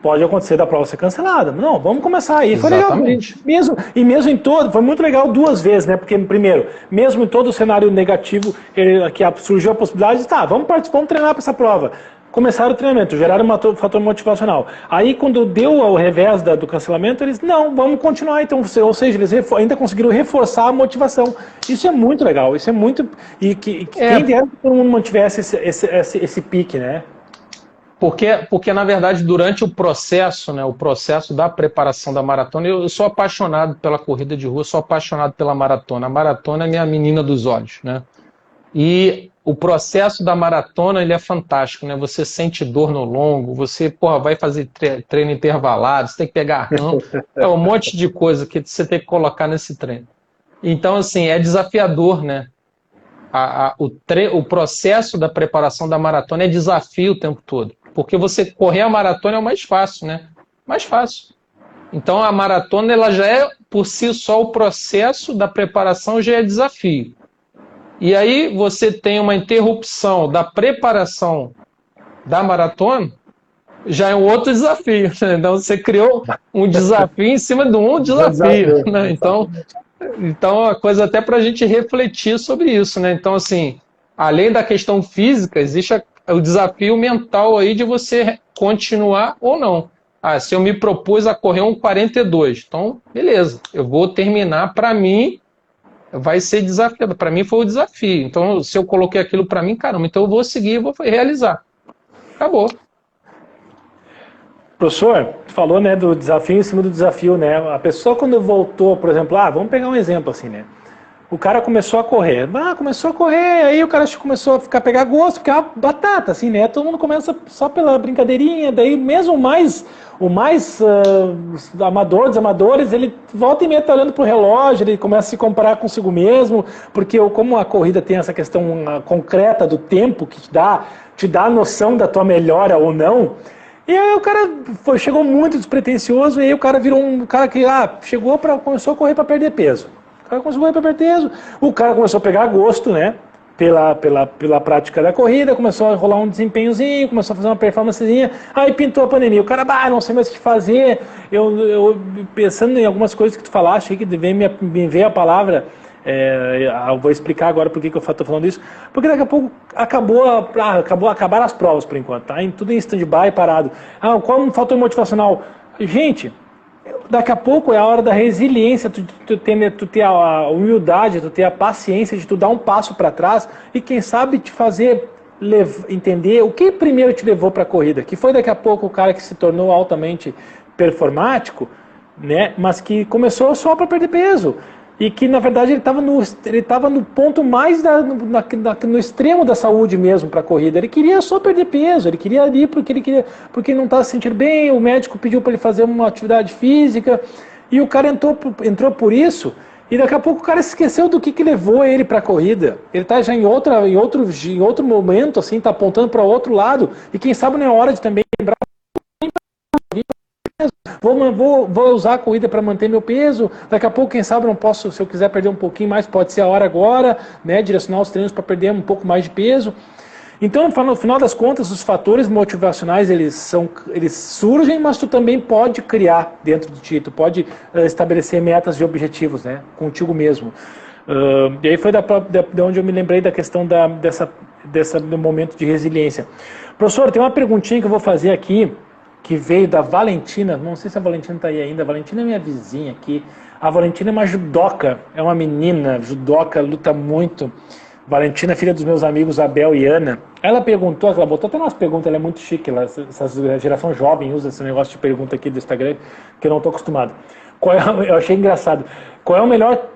pode acontecer da prova ser cancelada. Não, vamos começar aí. Foi legal. Mesmo em todo, foi muito legal 2 vezes, né? Porque, primeiro, mesmo em todo o cenário negativo, que surgiu a possibilidade de, vamos treinar para essa prova. Começaram o treinamento, geraram um fator motivacional. Aí, quando deu o revés do cancelamento, eles, não, vamos continuar. Então, ou seja, eles ainda conseguiram reforçar a motivação. Isso é muito legal, isso é muito... quem dera que todo mundo mantivesse esse pique, né? Porque, na verdade, durante o processo, né, o processo da preparação da maratona, eu sou apaixonado pela corrida de rua, sou apaixonado pela maratona. A maratona é minha menina dos olhos, né? E o processo da maratona, ele é fantástico, né? Você sente dor no longo, você, vai fazer treino intervalado, você tem que pegar rampa, um monte de coisa que você tem que colocar nesse treino. Então, assim, é desafiador, né? O processo da preparação da maratona é desafio o tempo todo, porque você correr a maratona é o mais fácil, né? Mais fácil. Então, a maratona, ela já é, por si só, o processo da preparação já é desafio. E aí você tem uma interrupção da preparação da maratona, já é um outro desafio. Né? Então você criou um desafio em cima de um desafio. Né? Então é uma coisa até para a gente refletir sobre isso. Né? Então, assim, além da questão física, existe o desafio mental aí de você continuar ou não. Se eu me propus a correr um 42, então, beleza, eu vou terminar para mim. Vai ser desafiado. Para mim foi o desafio. Então, se eu coloquei aquilo para mim, caramba, então eu vou seguir e vou realizar. Acabou. Professor, falou, né, do desafio em cima do desafio, né? A pessoa quando voltou, por exemplo, vamos pegar um exemplo assim, né? O cara começou a correr. Aí o cara começou a pegar gosto, porque é uma batata, assim, né? Todo mundo começa só pela brincadeirinha, daí mesmo o mais amador dos amadores, ele volta e meia tá olhando pro relógio, ele começa a se comparar consigo mesmo, porque como a corrida tem essa questão concreta do tempo, que te dá a noção da tua melhora ou não, e aí o cara chegou muito despretensioso, e aí o cara virou um cara que começou a correr para perder peso. O cara começou a correr para perder peso, o cara começou a pegar gosto, né? Pela prática da corrida, começou a rolar um desempenhozinho, começou a fazer uma performancezinha, aí pintou a pandemia, o cara, não sei mais o que fazer, eu pensando em algumas coisas que tu falaste, que me veio a palavra, eu vou explicar agora por que eu estou falando isso, porque daqui a pouco acabaram as provas por enquanto, tá? Tudo em stand-by, parado. Qual um fator motivacional? Gente, daqui a pouco é a hora da resiliência, tu ter a humildade, tu ter a paciência de tu dar um passo para trás e quem sabe te fazer entender o que primeiro te levou para a corrida, que foi daqui a pouco o cara que se tornou altamente performático, né? Mas que começou só para perder peso. E que, na verdade, ele estava no ponto mais no extremo da saúde mesmo para a corrida. Ele queria só perder peso, ele queria ir porque ele não estava se sentindo bem, o médico pediu para ele fazer uma atividade física, e o cara entrou por isso, e daqui a pouco o cara esqueceu do que levou ele para a corrida. Ele está já em outro momento, assim, está apontando para outro lado, e quem sabe não é hora de também lembrar. Vou usar a corrida para manter meu peso. Daqui a pouco, quem sabe, não posso, se eu quiser perder um pouquinho mais, pode ser a hora agora, né? Direcionar os treinos para perder um pouco mais de peso. Então, no final das contas, os fatores motivacionais eles surgem, mas tu também pode criar dentro de ti. Tu pode estabelecer metas e objetivos, né? Contigo mesmo. E aí foi de onde eu me lembrei da questão do momento de resiliência. Professor, tem uma perguntinha que eu vou fazer aqui, que veio da Valentina, não sei se a Valentina está aí ainda, a Valentina é minha vizinha aqui, a Valentina é uma judoca, é uma menina judoca, luta muito, Valentina, filha dos meus amigos Abel e Ana, ela perguntou, ela botou até umas perguntas, ela é muito chique, essa geração jovem usa esse negócio de pergunta aqui do Instagram, que eu não estou acostumado. Eu achei engraçado, qual é o melhor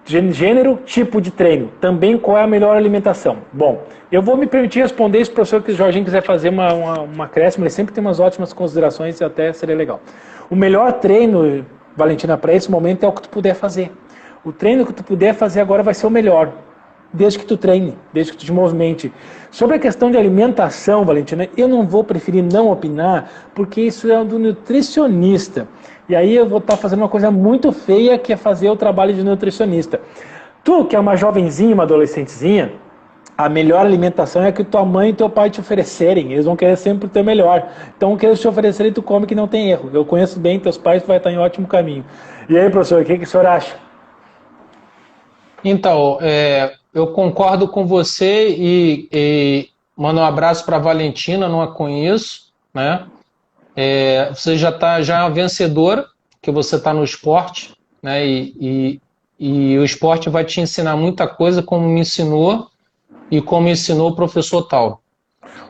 gênero, tipo de treino? Também qual é a melhor alimentação? Bom, eu vou me permitir responder isso para o professor que o Jorginho quiser fazer uma acréscimo, ele sempre tem umas ótimas considerações e até seria legal. O melhor treino, Valentina, para esse momento é o que tu puder fazer. O treino que tu puder fazer agora vai ser o melhor, desde que tu treine, desde que tu te movimente. Sobre a questão de alimentação, Valentina, eu não vou preferir não opinar, porque isso é do nutricionista. E aí eu vou estar fazendo uma coisa muito feia, que é fazer o trabalho de nutricionista. Tu, que é uma jovenzinha, uma adolescentezinha, a melhor alimentação é a que tua mãe e teu pai te oferecerem. Eles vão querer sempre o teu melhor. Então, o que eles te oferecerem, tu come, que não tem erro. Eu conheço bem teus pais, tu vai estar em ótimo caminho. E aí, professor, o que o senhor acha? Então, eu concordo com você e mando um abraço para a Valentina, não a conheço, né? Você já é uma vencedora, que você está no esporte, né? E o esporte vai te ensinar muita coisa, como me ensinou e como ensinou o professor Tauro.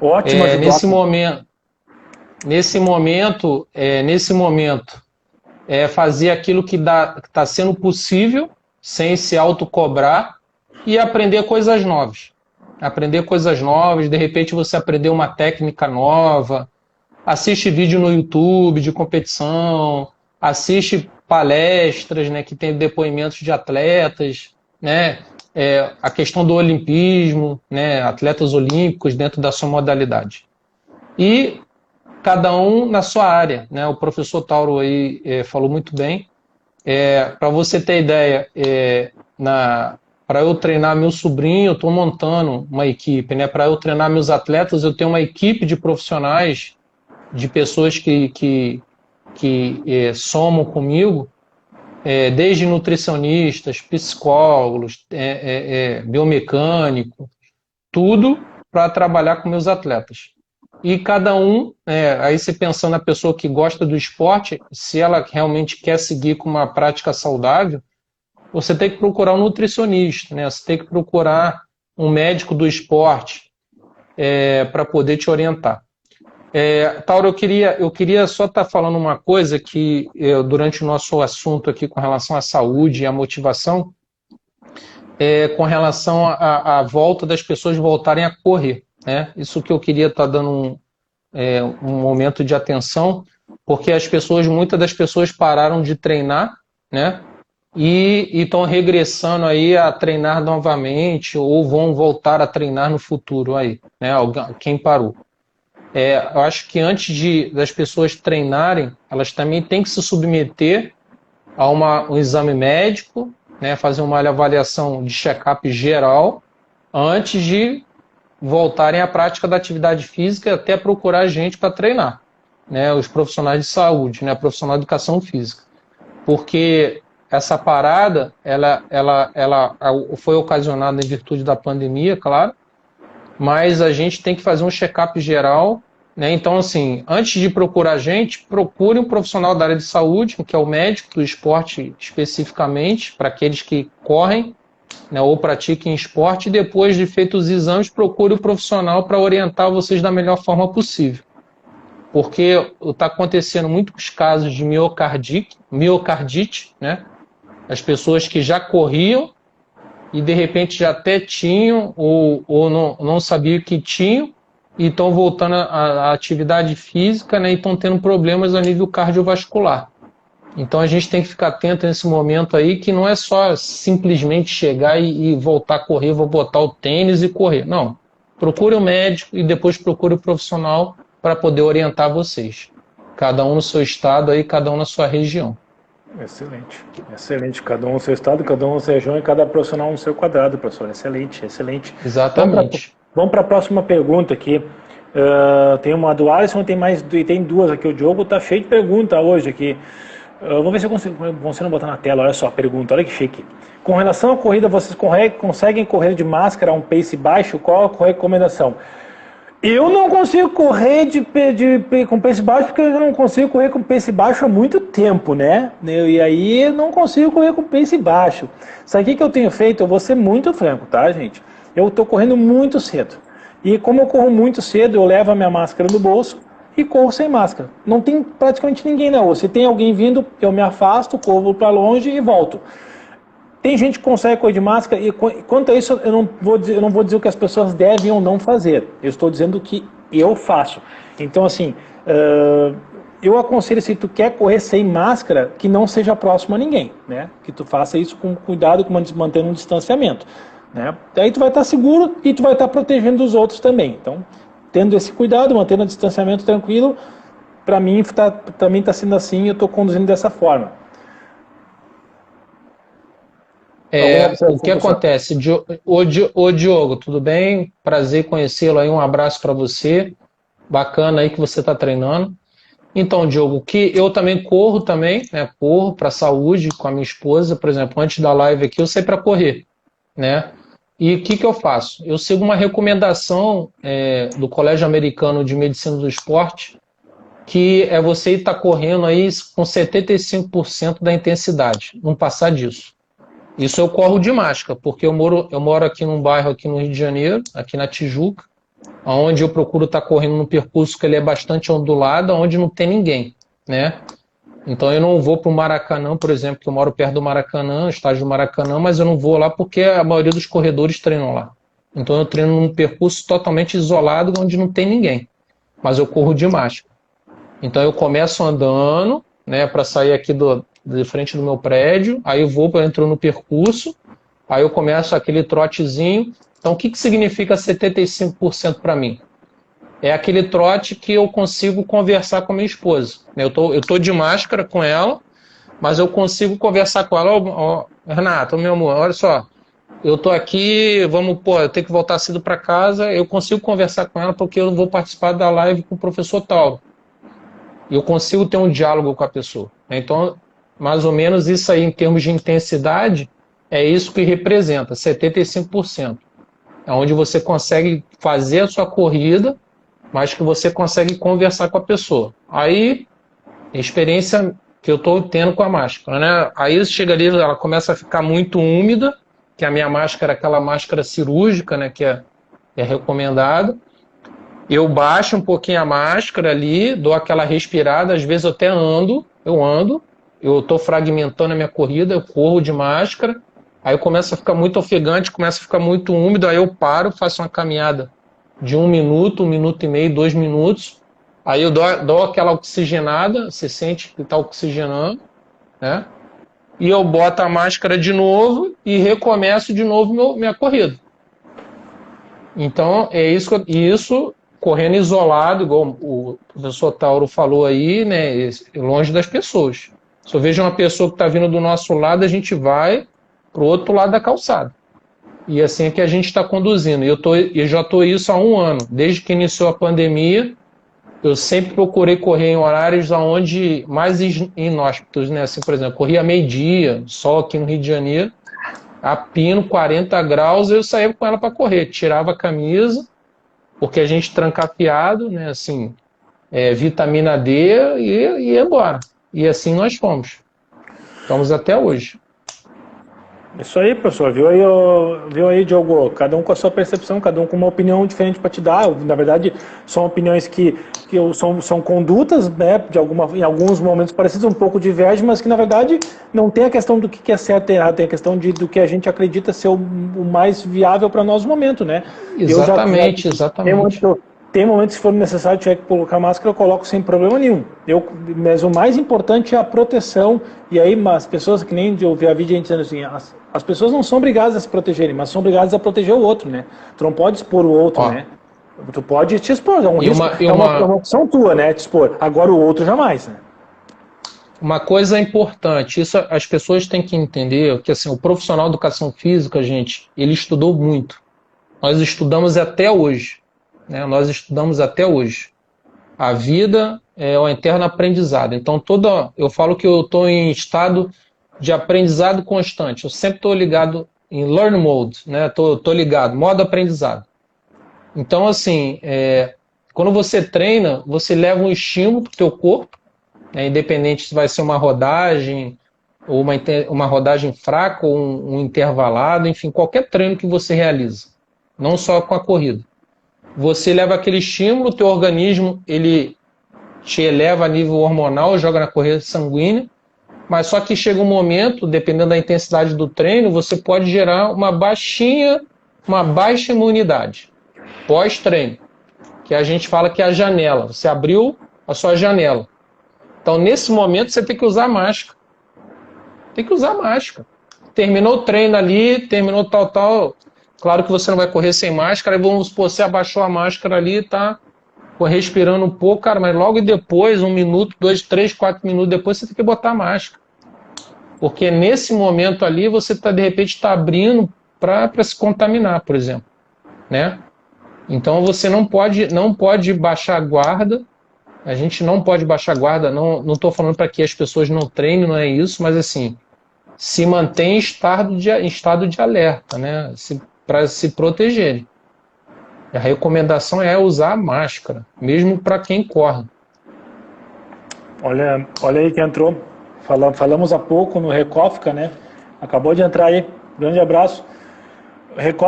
Ótimo. Nesse momento, fazer aquilo que está sendo possível, sem se autocobrar, e aprender coisas novas. De repente você aprender uma técnica nova, assiste vídeo no YouTube de competição, assiste palestras, né, que tem depoimentos de atletas, né, a questão do olimpismo, né, atletas olímpicos dentro da sua modalidade. E cada um na sua área, né, o professor Tauro aí falou muito bem. Para você ter ideia, para eu treinar meu sobrinho, eu estou montando uma equipe, né, para eu treinar meus atletas, eu tenho uma equipe de profissionais, de pessoas que somam comigo, desde nutricionistas, psicólogos, biomecânico, tudo para trabalhar com meus atletas. E cada um, aí você pensando na pessoa que gosta do esporte, se ela realmente quer seguir com uma prática saudável, você tem que procurar um nutricionista, né? Você tem que procurar um médico do esporte para poder te orientar. Tauro, eu queria só estar falando uma coisa que, durante o nosso assunto aqui com relação à saúde e à motivação, com relação à volta das pessoas voltarem a correr, né? Isso que eu queria estar dando um momento de atenção, porque muitas das pessoas pararam de treinar, né? E estão regressando aí a treinar novamente, ou vão voltar a treinar no futuro aí, né? Quem parou. Eu acho que antes das pessoas treinarem, elas também têm que se submeter a um exame médico, né, fazer uma avaliação de check-up geral, antes de voltarem à prática da atividade física e até procurar gente para treinar, né, os profissionais de saúde, né, profissional de educação física. Porque essa parada, ela foi ocasionada em virtude da pandemia, claro, mas a gente tem que fazer um check-up geral né? Então, assim, antes de procurar a gente, procure um profissional da área de saúde, que é o médico do esporte especificamente, para aqueles que correm, né, ou pratiquem esporte, e depois de feitos os exames, procure o profissional para orientar vocês da melhor forma possível. Porque está acontecendo muitos casos de miocardite, né? As pessoas que já corriam e de repente já até tinham ou não sabiam que tinham e estão voltando à atividade física, né, e estão tendo problemas a nível cardiovascular. Então a gente tem que ficar atento nesse momento aí, que não é só simplesmente chegar e voltar a correr, vou botar o tênis e correr. Não. Procure o médico e depois procure o profissional para poder orientar vocês. Cada um no seu estado aí, cada um na sua região. Excelente, excelente. Cada um no seu estado, cada um na sua região e cada profissional no seu quadrado, professor. Excelente, excelente. Exatamente. Vamos para a próxima pergunta aqui. Tem uma do Alisson, tem duas aqui. O Diogo tá cheio de pergunta hoje aqui. Vamos ver se eu consigo botar na tela. Olha só a pergunta, olha que chique. Com relação à corrida, vocês conseguem correr de máscara a um pace baixo? Qual a recomendação? Eu não consigo correr com pace baixo porque eu não consigo correr com pace baixo há muito tempo, né? E aí eu não consigo correr com pace baixo. Sabe o que eu tenho feito? Eu vou ser muito franco, tá, gente? Eu estou correndo muito cedo. E como eu corro muito cedo, eu levo a minha máscara no bolso e corro sem máscara. Não tem praticamente ninguém na rua. Se tem alguém vindo, eu me afasto, corro para longe e volto. Tem gente que consegue correr de máscara e quanto a isso eu não vou dizer o que as pessoas devem ou não fazer. Eu estou dizendo o que eu faço. Então assim, eu aconselho, se tu quer correr sem máscara, que não seja próximo a ninguém, né? Que tu faça isso com cuidado, mantendo um distanciamento, né? Daí tu vai estar seguro e tu vai estar protegendo os outros também. Então, tendo esse cuidado, mantendo o distanciamento tranquilo, para mim está sendo assim, eu estou conduzindo dessa forma. O que acontece? Ô Diogo, tudo bem? Prazer conhecê-lo aí, um abraço para você. Bacana aí que você está treinando. Então, Diogo, que eu também corro também, né? Corro para a saúde com a minha esposa, por exemplo, antes da live aqui eu saí para correr, né? E o que eu faço? Eu sigo uma recomendação do Colégio Americano de Medicina do Esporte, que é você estar correndo aí com 75% da intensidade, não passar disso. Isso eu corro de máscara, porque eu moro aqui num bairro aqui no Rio de Janeiro, aqui na Tijuca, onde eu procuro estar correndo num percurso que ele é bastante ondulado, onde não tem ninguém, né? Então eu não vou para o Maracanã, por exemplo, que eu moro perto do Maracanã, estádio do Maracanã, mas eu não vou lá porque a maioria dos corredores treinam lá. Então eu treino num percurso totalmente isolado, onde não tem ninguém, mas eu corro de máscara. Então eu começo andando, né, para sair aqui de frente do meu prédio, aí eu entro no percurso, aí eu começo aquele trotezinho. Então o que significa 75% para mim? É aquele trote que eu consigo conversar com a minha esposa. Eu tô de máscara com ela, mas eu consigo conversar com ela. Renata, meu amor, olha só, eu tô aqui, eu tenho que voltar cedo para casa, eu consigo conversar com ela porque eu vou participar da live com o professor Tauro. Eu consigo ter um diálogo com a pessoa. Então, mais ou menos isso aí, em termos de intensidade, é isso que representa, 75%. É onde você consegue fazer a sua corrida, mas que você consegue conversar com a pessoa. Aí, a experiência que eu estou tendo com a máscara, né? Aí chega ali, ela começa a ficar muito úmida, que a minha máscara é aquela máscara cirúrgica, né? Que é recomendada. Eu baixo um pouquinho a máscara ali, dou aquela respirada, às vezes eu até ando, eu estou fragmentando a minha corrida, eu corro de máscara, aí eu começo a ficar muito ofegante, começa a ficar muito úmido, aí eu paro, faço uma caminhada de 1 minuto, 1 minuto e meio, 2 minutos, aí eu dou aquela oxigenada, você sente que está oxigenando, né? E eu boto a máscara de novo e recomeço de novo minha corrida. Então, é isso correndo isolado, igual o professor Tauro falou aí, né, longe das pessoas. Se eu vejo uma pessoa que está vindo do nosso lado, a gente vai para o outro lado da calçada. E assim é que a gente está conduzindo. Eu já estou isso há 1 ano. Desde que iniciou a pandemia, eu sempre procurei correr em horários onde mais inóspitos, né? Assim, por exemplo, corria meio-dia, sol aqui no Rio de Janeiro, a pino, 40 graus, eu saía com ela para correr. Tirava a camisa, porque a gente trancafiado, né? Assim, vitamina D e ia embora. E assim nós fomos. Estamos até hoje. Isso aí, professor. Viu aí, Diogo? Cada um com a sua percepção, cada um com uma opinião diferente para te dar. Na verdade, são opiniões que são condutas, né? Em alguns momentos parecidos, um pouco divergem, mas que na verdade não tem a questão do que é certo e errado, tem a questão do que a gente acredita ser o mais viável para nós no momento, né? Exatamente, exatamente. Tem momentos que for necessário tiver que colocar máscara, eu coloco sem problema nenhum. Mas o mais importante é a proteção. E aí, as pessoas, que nem eu vi a vídeo dizendo assim, as pessoas não são obrigadas a se protegerem, mas são obrigadas a proteger o outro, né? Tu não pode expor o outro, né? Tu pode te expor, é um risco, é uma opção tua, né? Te expor. Agora o outro jamais, né? Uma coisa importante, isso as pessoas têm que entender, que assim, o profissional de educação física, gente, ele estudou muito. Nós estudamos até hoje. Nós estudamos até hoje. A vida é um eterno aprendizado. Então, eu falo que eu estou em estado de aprendizado constante. Eu sempre estou ligado em learn mode, né? Estou ligado, modo aprendizado. Então, assim, quando você treina, você leva um estímulo para o teu corpo, independente se vai ser uma rodagem, ou uma rodagem fraca, ou um intervalado, enfim, qualquer treino que você realiza, não só com a corrida. Você leva aquele estímulo, o teu organismo ele te eleva a nível hormonal, joga na corrente sanguínea, mas só que chega um momento, dependendo da intensidade do treino, você pode gerar uma baixa imunidade pós-treino, que a gente fala que é a janela. Você abriu a sua janela. Então, nesse momento, você tem que usar máscara. Tem que usar máscara. Terminou o treino ali, terminou tal. Claro que você não vai correr sem máscara, aí vamos supor, você abaixou a máscara ali, tá respirando um pouco, cara, mas logo depois, 1 minuto, 2, 3, 4 minutos depois, você tem que botar a máscara. Porque nesse momento ali, você de repente está abrindo para se contaminar, por exemplo. Né? Então você não pode baixar a guarda, a gente não pode baixar a guarda, não estou falando para que as pessoas não treinem, não é isso, mas assim, se mantém em estado de alerta, né? Para se protegerem. A recomendação é usar a máscara, mesmo para quem corre. Olha aí que entrou. Falamos há pouco no Recófica, né? Acabou de entrar aí. Grande abraço.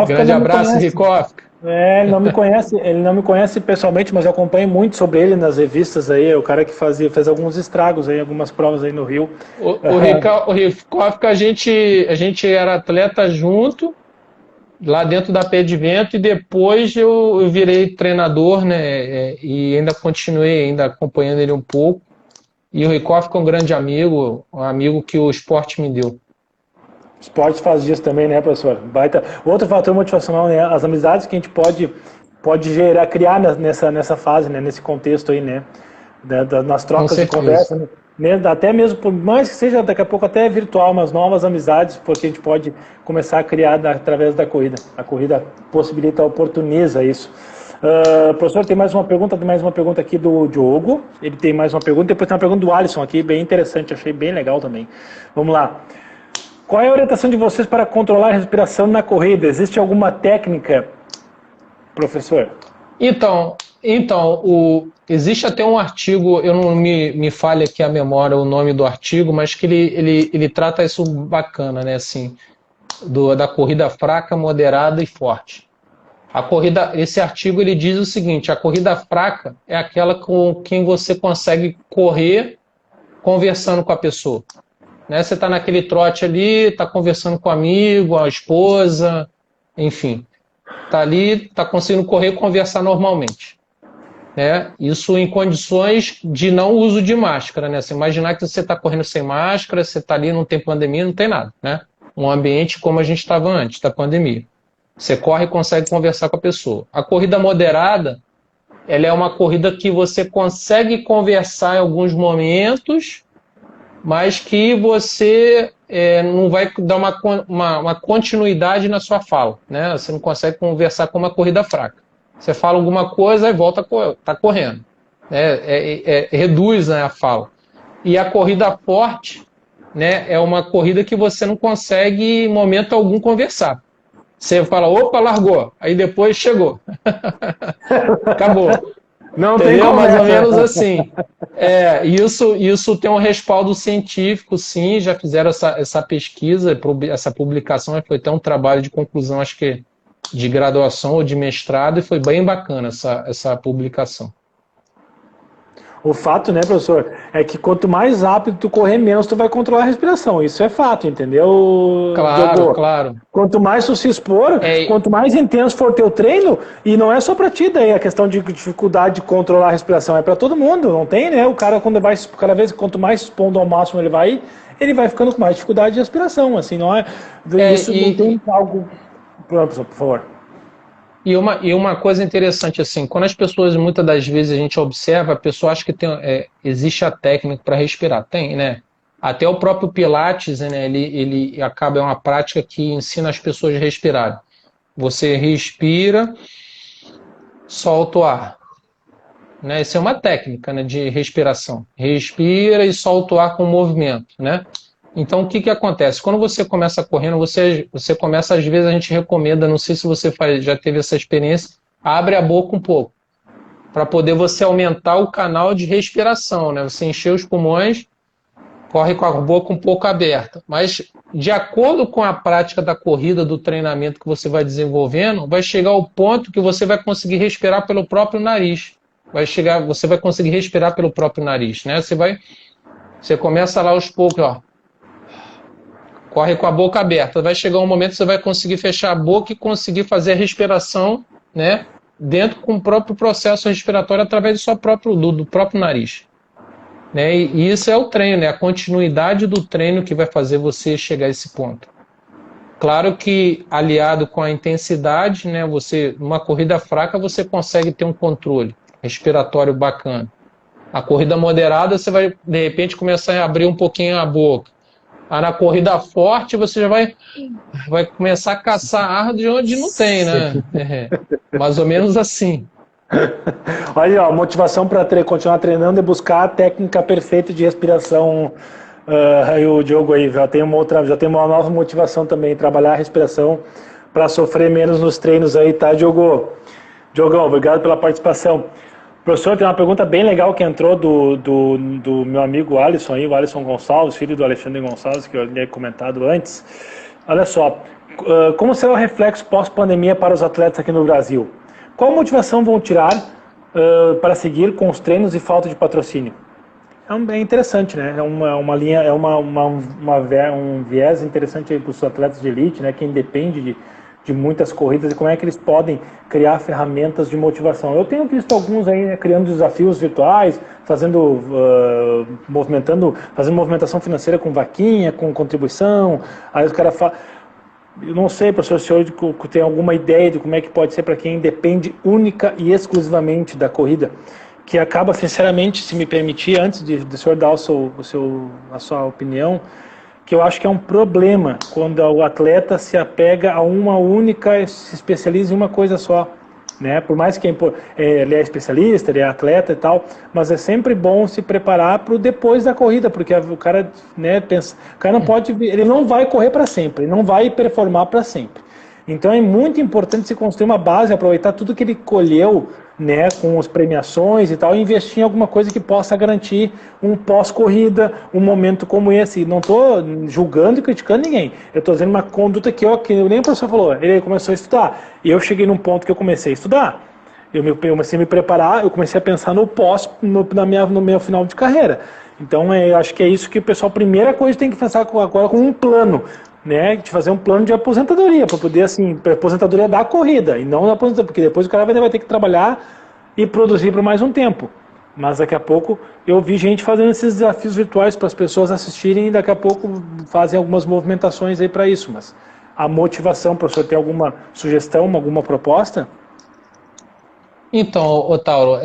Grande abraço, Recófica. Ele não me conhece pessoalmente, mas eu acompanho muito sobre ele nas revistas aí. É o cara que fez alguns estragos aí, algumas provas aí no Rio. O Recófica, a gente era atleta junto, lá dentro da Pé de Vento, e depois eu virei treinador, né? E ainda continuei acompanhando ele um pouco. E o Recófica é um grande amigo, um amigo que o esporte me deu. Esporte faz disso também, né, professor? Outro fator motivacional, né? As amizades que a gente pode criar nessa fase, né? Nesse contexto aí, né? Nas trocas de conversa, né? Até mesmo, por mais que seja daqui a pouco até virtual, mas novas amizades, porque a gente pode começar a criar através da corrida. A corrida possibilita, oportuniza isso. Professor, tem mais uma pergunta aqui do Diogo. Ele tem mais uma pergunta, depois tem uma pergunta do Alisson aqui, bem interessante, achei bem legal também. Vamos lá. Qual é a orientação de vocês para controlar a respiração na corrida? Existe alguma técnica, professor? Então, existe até um artigo, eu não me falha aqui a memória o nome do artigo, mas que ele trata isso bacana, né? Assim, da corrida fraca, moderada e forte. Esse artigo ele diz o seguinte: a corrida fraca é aquela com quem você consegue correr conversando com a pessoa. Né? Você está naquele trote ali, está conversando com o amigo, a esposa, enfim. Está ali, está conseguindo correr e conversar normalmente. Né? Isso em condições de não uso de máscara. Né? Você imaginar que você está correndo sem máscara, você está ali, não tem pandemia, não tem nada. Né? Um ambiente como a gente estava antes da pandemia. Você corre e consegue conversar com a pessoa. A corrida moderada, ela é uma corrida que você consegue conversar em alguns momentos, mas que você não vai dar uma continuidade na sua fala. Né? Você não consegue conversar com uma corrida fraca. Você fala alguma coisa e volta tá correndo. Reduz, né, a fala. E a corrida forte, né, é uma corrida que você não consegue, em momento algum, conversar. Você fala, opa, largou. Aí depois chegou. Acabou. Não tem Entendeu? Mais ou conversa. menos assim. Isso tem um respaldo científico, sim, já fizeram essa pesquisa, essa publicação, foi até um trabalho de conclusão, acho que de graduação ou de mestrado, e foi bem bacana essa publicação. O fato, né, professor, é que quanto mais rápido tu correr, menos tu vai controlar a respiração. Isso é fato, entendeu, Claro, Diogo? claro. Quanto mais tu se expor, quanto mais intenso for teu treino, e não é só pra ti daí a questão de dificuldade de controlar a respiração, é pra todo mundo, não tem, né? O cara, quando vai, cada vez, quanto mais expondo ao máximo ele vai ficando com mais dificuldade de respiração, assim, não é? Isso não tem algo... Professor, por favor. E uma coisa interessante, assim, quando as pessoas, muitas das vezes a gente observa, a pessoa acha que existe a técnica para respirar. Tem, né? Até o próprio Pilates, né, ele acaba, é uma prática que ensina as pessoas a respirarem. Você respira, solta o ar. Né? Isso é uma técnica, né, de respiração. Respira e solta o ar com movimento, né? Então, o que acontece? Quando você começa correndo, você começa, às vezes a gente recomenda, não sei se você já teve essa experiência, abre a boca um pouco, para poder você aumentar o canal de respiração, né? Você encher os pulmões, corre com a boca um pouco aberta. Mas, de acordo com a prática da corrida, do treinamento que você vai desenvolvendo, vai chegar ao ponto que você vai conseguir respirar pelo próprio nariz. Você vai conseguir respirar pelo próprio nariz, né? Você começa lá aos poucos, ó. Corre com a boca aberta. Vai chegar um momento que você vai conseguir fechar a boca e conseguir fazer a respiração, né, dentro com o próprio processo respiratório através do próprio nariz. Né? E isso é o treino, né? A continuidade do treino que vai fazer você chegar a esse ponto. Claro que aliado com a intensidade, né, numa corrida fraca você consegue ter um controle respiratório bacana. A corrida moderada você vai, de repente, começar a abrir um pouquinho a boca. Na corrida forte, você já vai começar a caçar ar de onde não tem, né? Mais ou menos assim. Olha, ó, motivação para continuar treinando é buscar a técnica perfeita de respiração. Aí o Diogo aí já tem uma nova motivação também, trabalhar a respiração para sofrer menos nos treinos aí, tá, Diogo? Diogão, obrigado pela participação. Professor, tem uma pergunta bem legal que entrou do meu amigo Alisson aí, o Alisson Gonçalves, filho do Alexandre Gonçalves, que eu tinha comentado antes. Olha só, como será o reflexo pós-pandemia para os atletas aqui no Brasil? Qual motivação vão tirar para seguir com os treinos e falta de patrocínio? É interessante, né? É uma linha, um viés interessante aí para os atletas de elite, né? Quem depende de muitas corridas e como é que eles podem criar ferramentas de motivação. Eu tenho visto alguns aí, né, criando desafios virtuais, fazendo movimentação financeira com vaquinha, com contribuição. Aí os caras falam... Eu não sei, professor, se o senhor tem alguma ideia de como é que pode ser para quem depende única e exclusivamente da corrida, que acaba, sinceramente, se me permitir, antes de o senhor dar a sua opinião, que eu acho que é um problema quando o atleta se apega a uma única, se especializa em uma coisa só, né? Por mais que ele é especialista, ele é atleta e tal, mas é sempre bom se preparar para o depois da corrida, porque o cara, né, pensa, o cara não pode, ele não vai correr para sempre, ele não vai performar para sempre. Então é muito importante se construir uma base, aproveitar tudo que ele colheu, né, com as premiações e tal, e investir em alguma coisa que possa garantir um pós-corrida, um momento como esse. Não estou julgando e criticando ninguém. Eu estou dizendo uma conduta que nem o professor falou, ele começou a estudar. E eu cheguei num ponto que eu comecei a estudar. Eu comecei a me preparar, eu comecei a pensar no pós, no meu final de carreira. Então, eu acho que é isso que o pessoal, primeira coisa, tem que pensar agora com um plano, né, de fazer um plano de aposentadoria, para poder, assim, aposentadoria da corrida, e não da aposentadoria, porque depois o cara vai ter que trabalhar e produzir por mais um tempo. Mas daqui a pouco eu vi gente fazendo esses desafios virtuais para as pessoas assistirem e daqui a pouco fazem algumas movimentações aí para isso. Mas a motivação, professor, tem alguma sugestão, alguma proposta? Então, Otauro,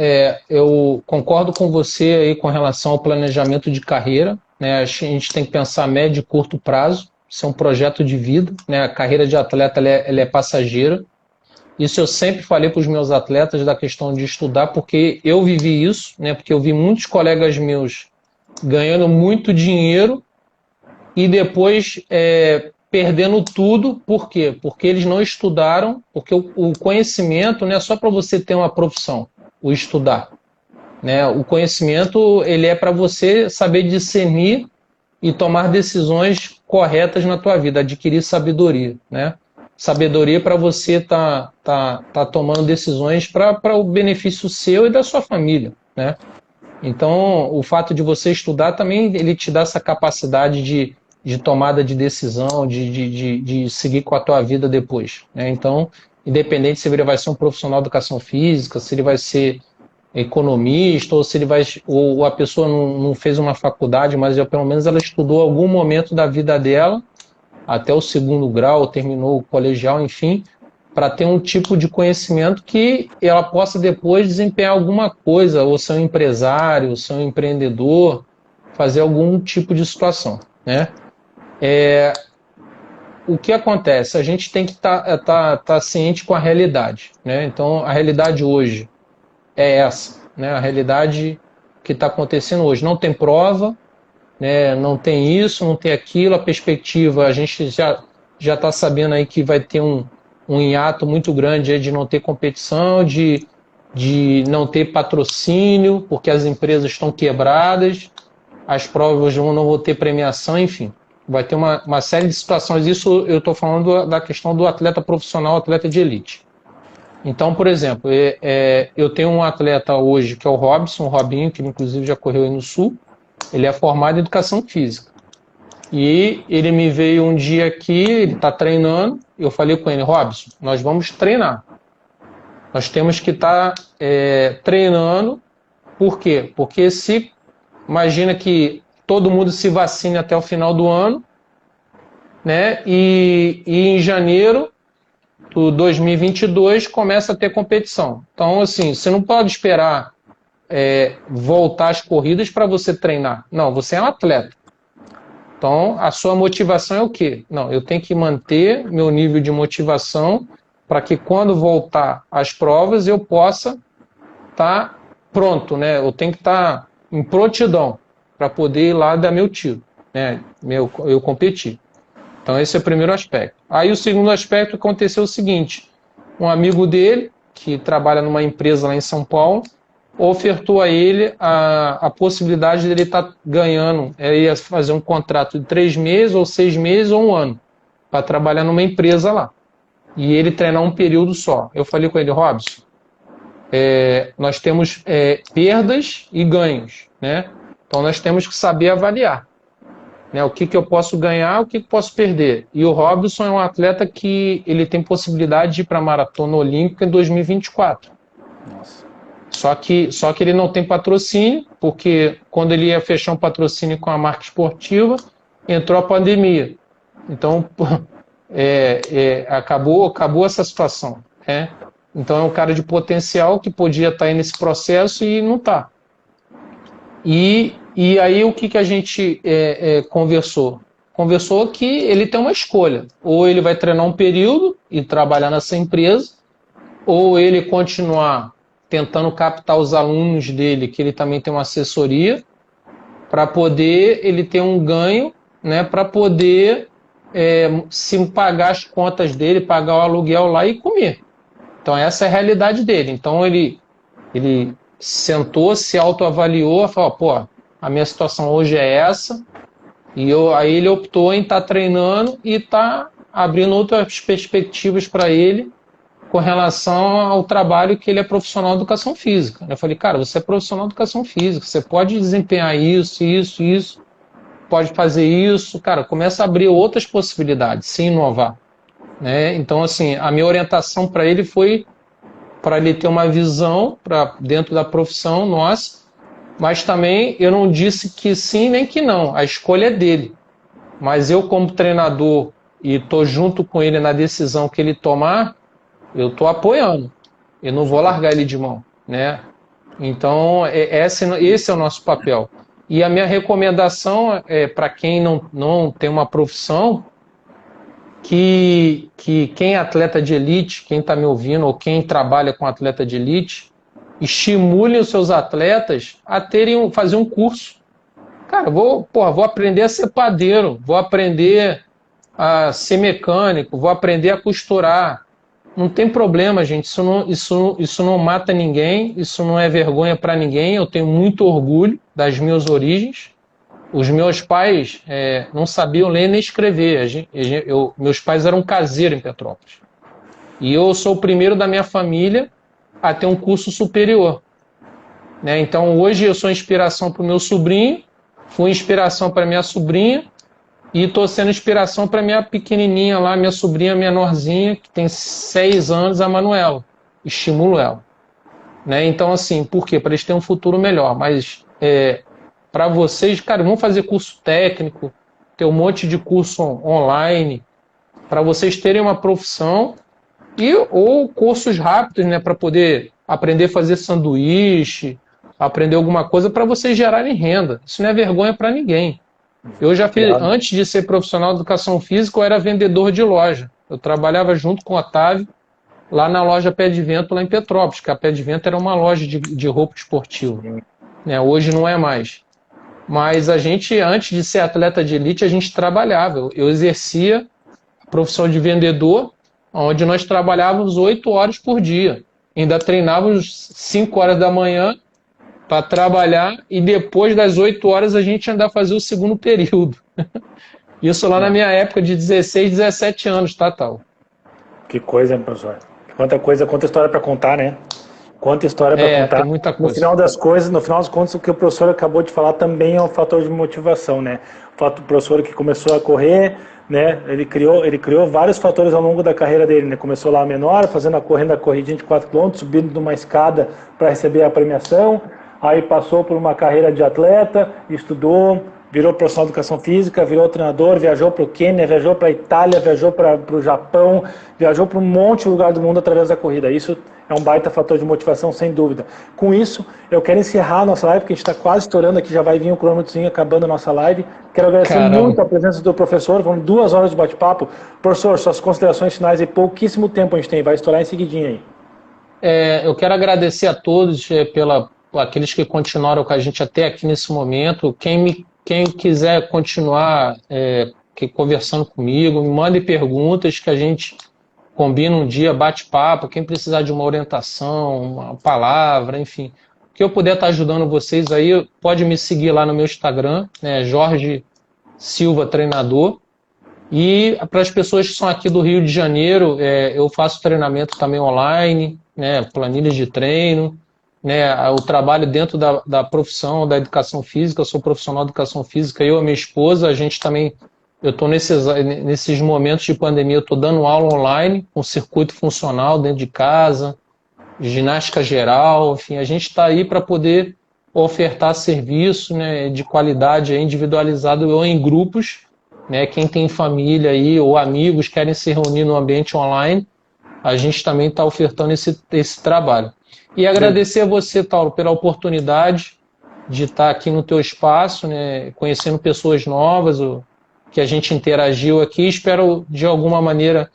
eu concordo com você aí com relação ao planejamento de carreira, né? A gente tem que pensar a médio e curto prazo. Isso é um projeto de vida, né? A carreira de atleta ela é passageira. Isso eu sempre falei para os meus atletas da questão de estudar, porque eu vivi isso, né? Porque eu vi muitos colegas meus ganhando muito dinheiro e depois perdendo tudo. Por quê? Porque eles não estudaram, porque o conhecimento não é só para você ter uma profissão, o estudar. né? O conhecimento, ele é para você saber discernir e tomar decisões corretas na tua vida, adquirir sabedoria, né? Sabedoria para você tá tomando decisões para o benefício seu e da sua família, né? Então, o fato de você estudar também, ele te dá essa capacidade de tomada de decisão, de seguir com a tua vida depois, né? Então, independente se ele vai ser um profissional de educação física, se ele vai ser economista, ou se ele vai, ou a pessoa não fez uma faculdade, mas pelo menos ela estudou algum momento da vida dela, até o 2º grau, terminou o colegial, enfim, para ter um tipo de conhecimento que ela possa depois desempenhar alguma coisa, ou ser um empresário, ou ser um empreendedor, fazer algum tipo de situação, né? O que acontece? A gente tem que tá ciente com a realidade, né? Então, a realidade hoje é essa, né? A realidade que está acontecendo hoje. Não tem prova, né? Não tem isso, não tem aquilo. A perspectiva, a gente já está sabendo aí que vai ter um hiato muito grande aí de não ter competição, de não ter patrocínio, porque as empresas estão quebradas, as provas não vão ter premiação, enfim. Vai ter uma série de situações. Isso eu estou falando da questão do atleta profissional, atleta de elite. Então, por exemplo, eu tenho um atleta hoje que é o Robson, o Robinho, que inclusive já correu aí no Sul. Ele é formado em educação física. E ele me veio um dia aqui, ele está treinando, eu falei com ele, Robson, nós vamos treinar. Nós temos que estar treinando. Por quê? Porque imagina que todo mundo se vacine até o final do ano, né? E em janeiro do 2022 começa a ter competição. Então, assim, você não pode esperar voltar às corridas para você treinar. Não, você é um atleta. Então, a sua motivação é o quê? Não, eu tenho que manter meu nível de motivação para que quando voltar às provas eu possa estar pronto, né? Eu tenho que estar em prontidão para poder ir lá dar meu tiro, né? Eu competir. Então, esse é o primeiro aspecto. Aí, o segundo aspecto aconteceu o seguinte: um amigo dele, que trabalha numa empresa lá em São Paulo, ofertou a ele a possibilidade de ele estar ganhando, ele ia fazer um contrato de 3 meses, ou 6 meses, ou 1 ano, para trabalhar numa empresa lá. E ele treinar um período só. Eu falei com ele, Robson, nós temos perdas e ganhos, né? Então nós temos que saber avaliar, né? O que eu posso ganhar, o que eu posso perder. E o Robson é um atleta que ele tem possibilidade de ir para a maratona olímpica em 2024. Nossa. Só que ele não tem patrocínio, porque quando ele ia fechar um patrocínio com a marca esportiva, entrou a pandemia. Então, acabou essa situação, né? Então, é um cara de potencial que podia estar aí nesse processo e não está. E aí, o que a gente conversou? Conversou que ele tem uma escolha. Ou ele vai treinar um período e trabalhar nessa empresa, ou ele continuar tentando captar os alunos dele, que ele também tem uma assessoria, para poder ele ter um ganho, né, para poder se pagar as contas dele, pagar o aluguel lá e comer. Então essa é a realidade dele. Então ele sentou, se autoavaliou, falou, pô, a minha situação hoje é essa, e aí ele optou em estar treinando e estar abrindo outras perspectivas para ele com relação ao trabalho que ele é profissional de educação física. Eu falei, cara, você é profissional de educação física, você pode desempenhar isso, pode fazer isso, cara, começa a abrir outras possibilidades, se inovar, né? Então, assim, a minha orientação para ele foi para ele ter uma visão para dentro da profissão nossa, mas também eu não disse que sim nem que não, a escolha é dele. Mas eu, como treinador, e estou junto com ele na decisão que ele tomar, eu estou apoiando, eu não vou largar ele de mão, né? Então, esse é o nosso papel. E a minha recomendação é para quem não tem uma profissão, que quem é atleta de elite, quem está me ouvindo, ou quem trabalha com atleta de elite, estimule os seus atletas a fazer um curso. Cara, vou aprender a ser padeiro, vou aprender a ser mecânico, vou aprender a costurar. Não tem problema, gente. Isso não mata ninguém, isso não é vergonha para ninguém. Eu tenho muito orgulho das minhas origens. Os meus pais não sabiam ler nem escrever. Meus pais eram caseiros em Petrópolis. E eu sou o primeiro da minha família a ter um curso superior. Né? Então, hoje eu sou inspiração para o meu sobrinho, fui inspiração para minha sobrinha, e estou sendo inspiração para minha pequenininha lá, minha sobrinha menorzinha, que tem 6 anos, a Manuela. Estimulo ela. Né? Então, assim, por quê? Para eles terem um futuro melhor. Mas, para vocês, cara, vão fazer curso técnico, ter um monte de curso online, para vocês terem uma profissão, ou cursos rápidos, né, para poder aprender a fazer sanduíche, aprender alguma coisa para vocês gerarem renda. Isso não é vergonha para ninguém. Eu já fiz, antes de ser profissional de educação física, eu era vendedor de loja. Eu trabalhava junto com o Otávio, lá na loja Pé de Vento, lá em Petrópolis, que a Pé de Vento era uma loja de roupa esportiva. Né? Hoje não é mais. Mas a gente, antes de ser atleta de elite, a gente trabalhava. Eu exercia a profissão de vendedor, onde nós trabalhávamos 8 horas por dia. Ainda treinávamos 5 horas da manhã para trabalhar, e depois das 8 horas a gente ainda fazia o segundo período. Isso lá na minha época de 16, 17 anos, tá, Tal? Que coisa, hein, professor? Quanta história para contar, né? Quanta história para contar. Tem muita coisa. No final das contas, o que o professor acabou de falar também é um fator de motivação, né? O fato do professor que começou a correr, né? Ele criou vários fatores ao longo da carreira dele, né? Começou lá menor, correndo a corridinha de 4 km, subindo numa escada para receber a premiação. Aí passou por uma carreira de atleta, estudou, virou profissional de educação física, virou treinador, viajou para o Quênia, viajou para a Itália, viajou para o Japão, viajou para um monte de lugar do mundo através da corrida. Isso é um baita fator de motivação, sem dúvida. Com isso, eu quero encerrar a nossa live, porque a gente está quase estourando aqui, já vai vir um cronômetrozinho acabando a nossa live. Quero agradecer muito a presença do professor, foram 2 horas de bate-papo. Professor, suas considerações finais, e pouquíssimo tempo a gente tem, vai estourar em seguidinho aí. Eu quero agradecer a todos aqueles que continuaram com a gente até aqui nesse momento. Quem quiser continuar conversando comigo, me mande perguntas que a gente combina um dia, bate-papo. Quem precisar de uma orientação, uma palavra, enfim. O que eu puder estar ajudando vocês aí, pode me seguir lá no meu Instagram, né, Jorge Silva Treinador. E para as pessoas que são aqui do Rio de Janeiro, eu faço treinamento também online, né, planilhas de treino. Né, o trabalho dentro da profissão da educação física. Eu sou profissional de educação física, eu e a minha esposa, a gente também, eu estou nesses momentos de pandemia, eu estou dando aula online, com circuito funcional dentro de casa, ginástica geral, enfim, a gente está aí para poder ofertar serviço, né, de qualidade individualizado ou em grupos, né, quem tem família aí ou amigos querem se reunir no ambiente online, a gente também está ofertando esse trabalho. E agradecer a você, Tauro, pela oportunidade de estar aqui no teu espaço, né, conhecendo pessoas novas, que a gente interagiu aqui. Espero, de alguma maneira,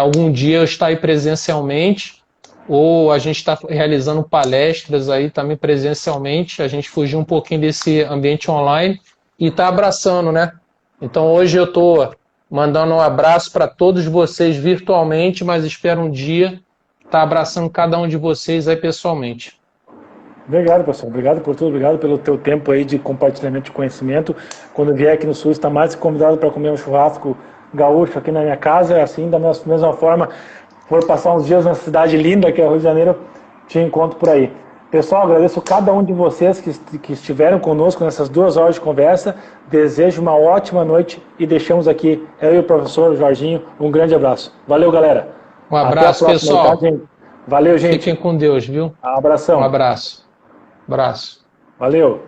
algum dia eu estar aí presencialmente, ou a gente está realizando palestras aí também presencialmente, a gente fugir um pouquinho desse ambiente online e está abraçando, né? Então hoje eu estou mandando um abraço para todos vocês virtualmente, mas espero um dia estar abraçando cada um de vocês aí pessoalmente. Obrigado, professor. Obrigado por tudo. Obrigado pelo teu tempo aí de compartilhamento de conhecimento. Quando vier aqui no Sul, está mais convidado para comer um churrasco gaúcho aqui na minha casa. Assim, da mesma forma, for passar uns dias na cidade linda que é o Rio de Janeiro, te encontro por aí. Pessoal, agradeço cada um de vocês que estiveram conosco nessas 2 horas de conversa. Desejo uma ótima noite e deixamos aqui, eu e o professor Jorginho, um grande abraço. Valeu, galera. Um abraço, pessoal. Valeu, gente. Fiquem com Deus, viu? Abração. Um abraço. Abraço. Valeu.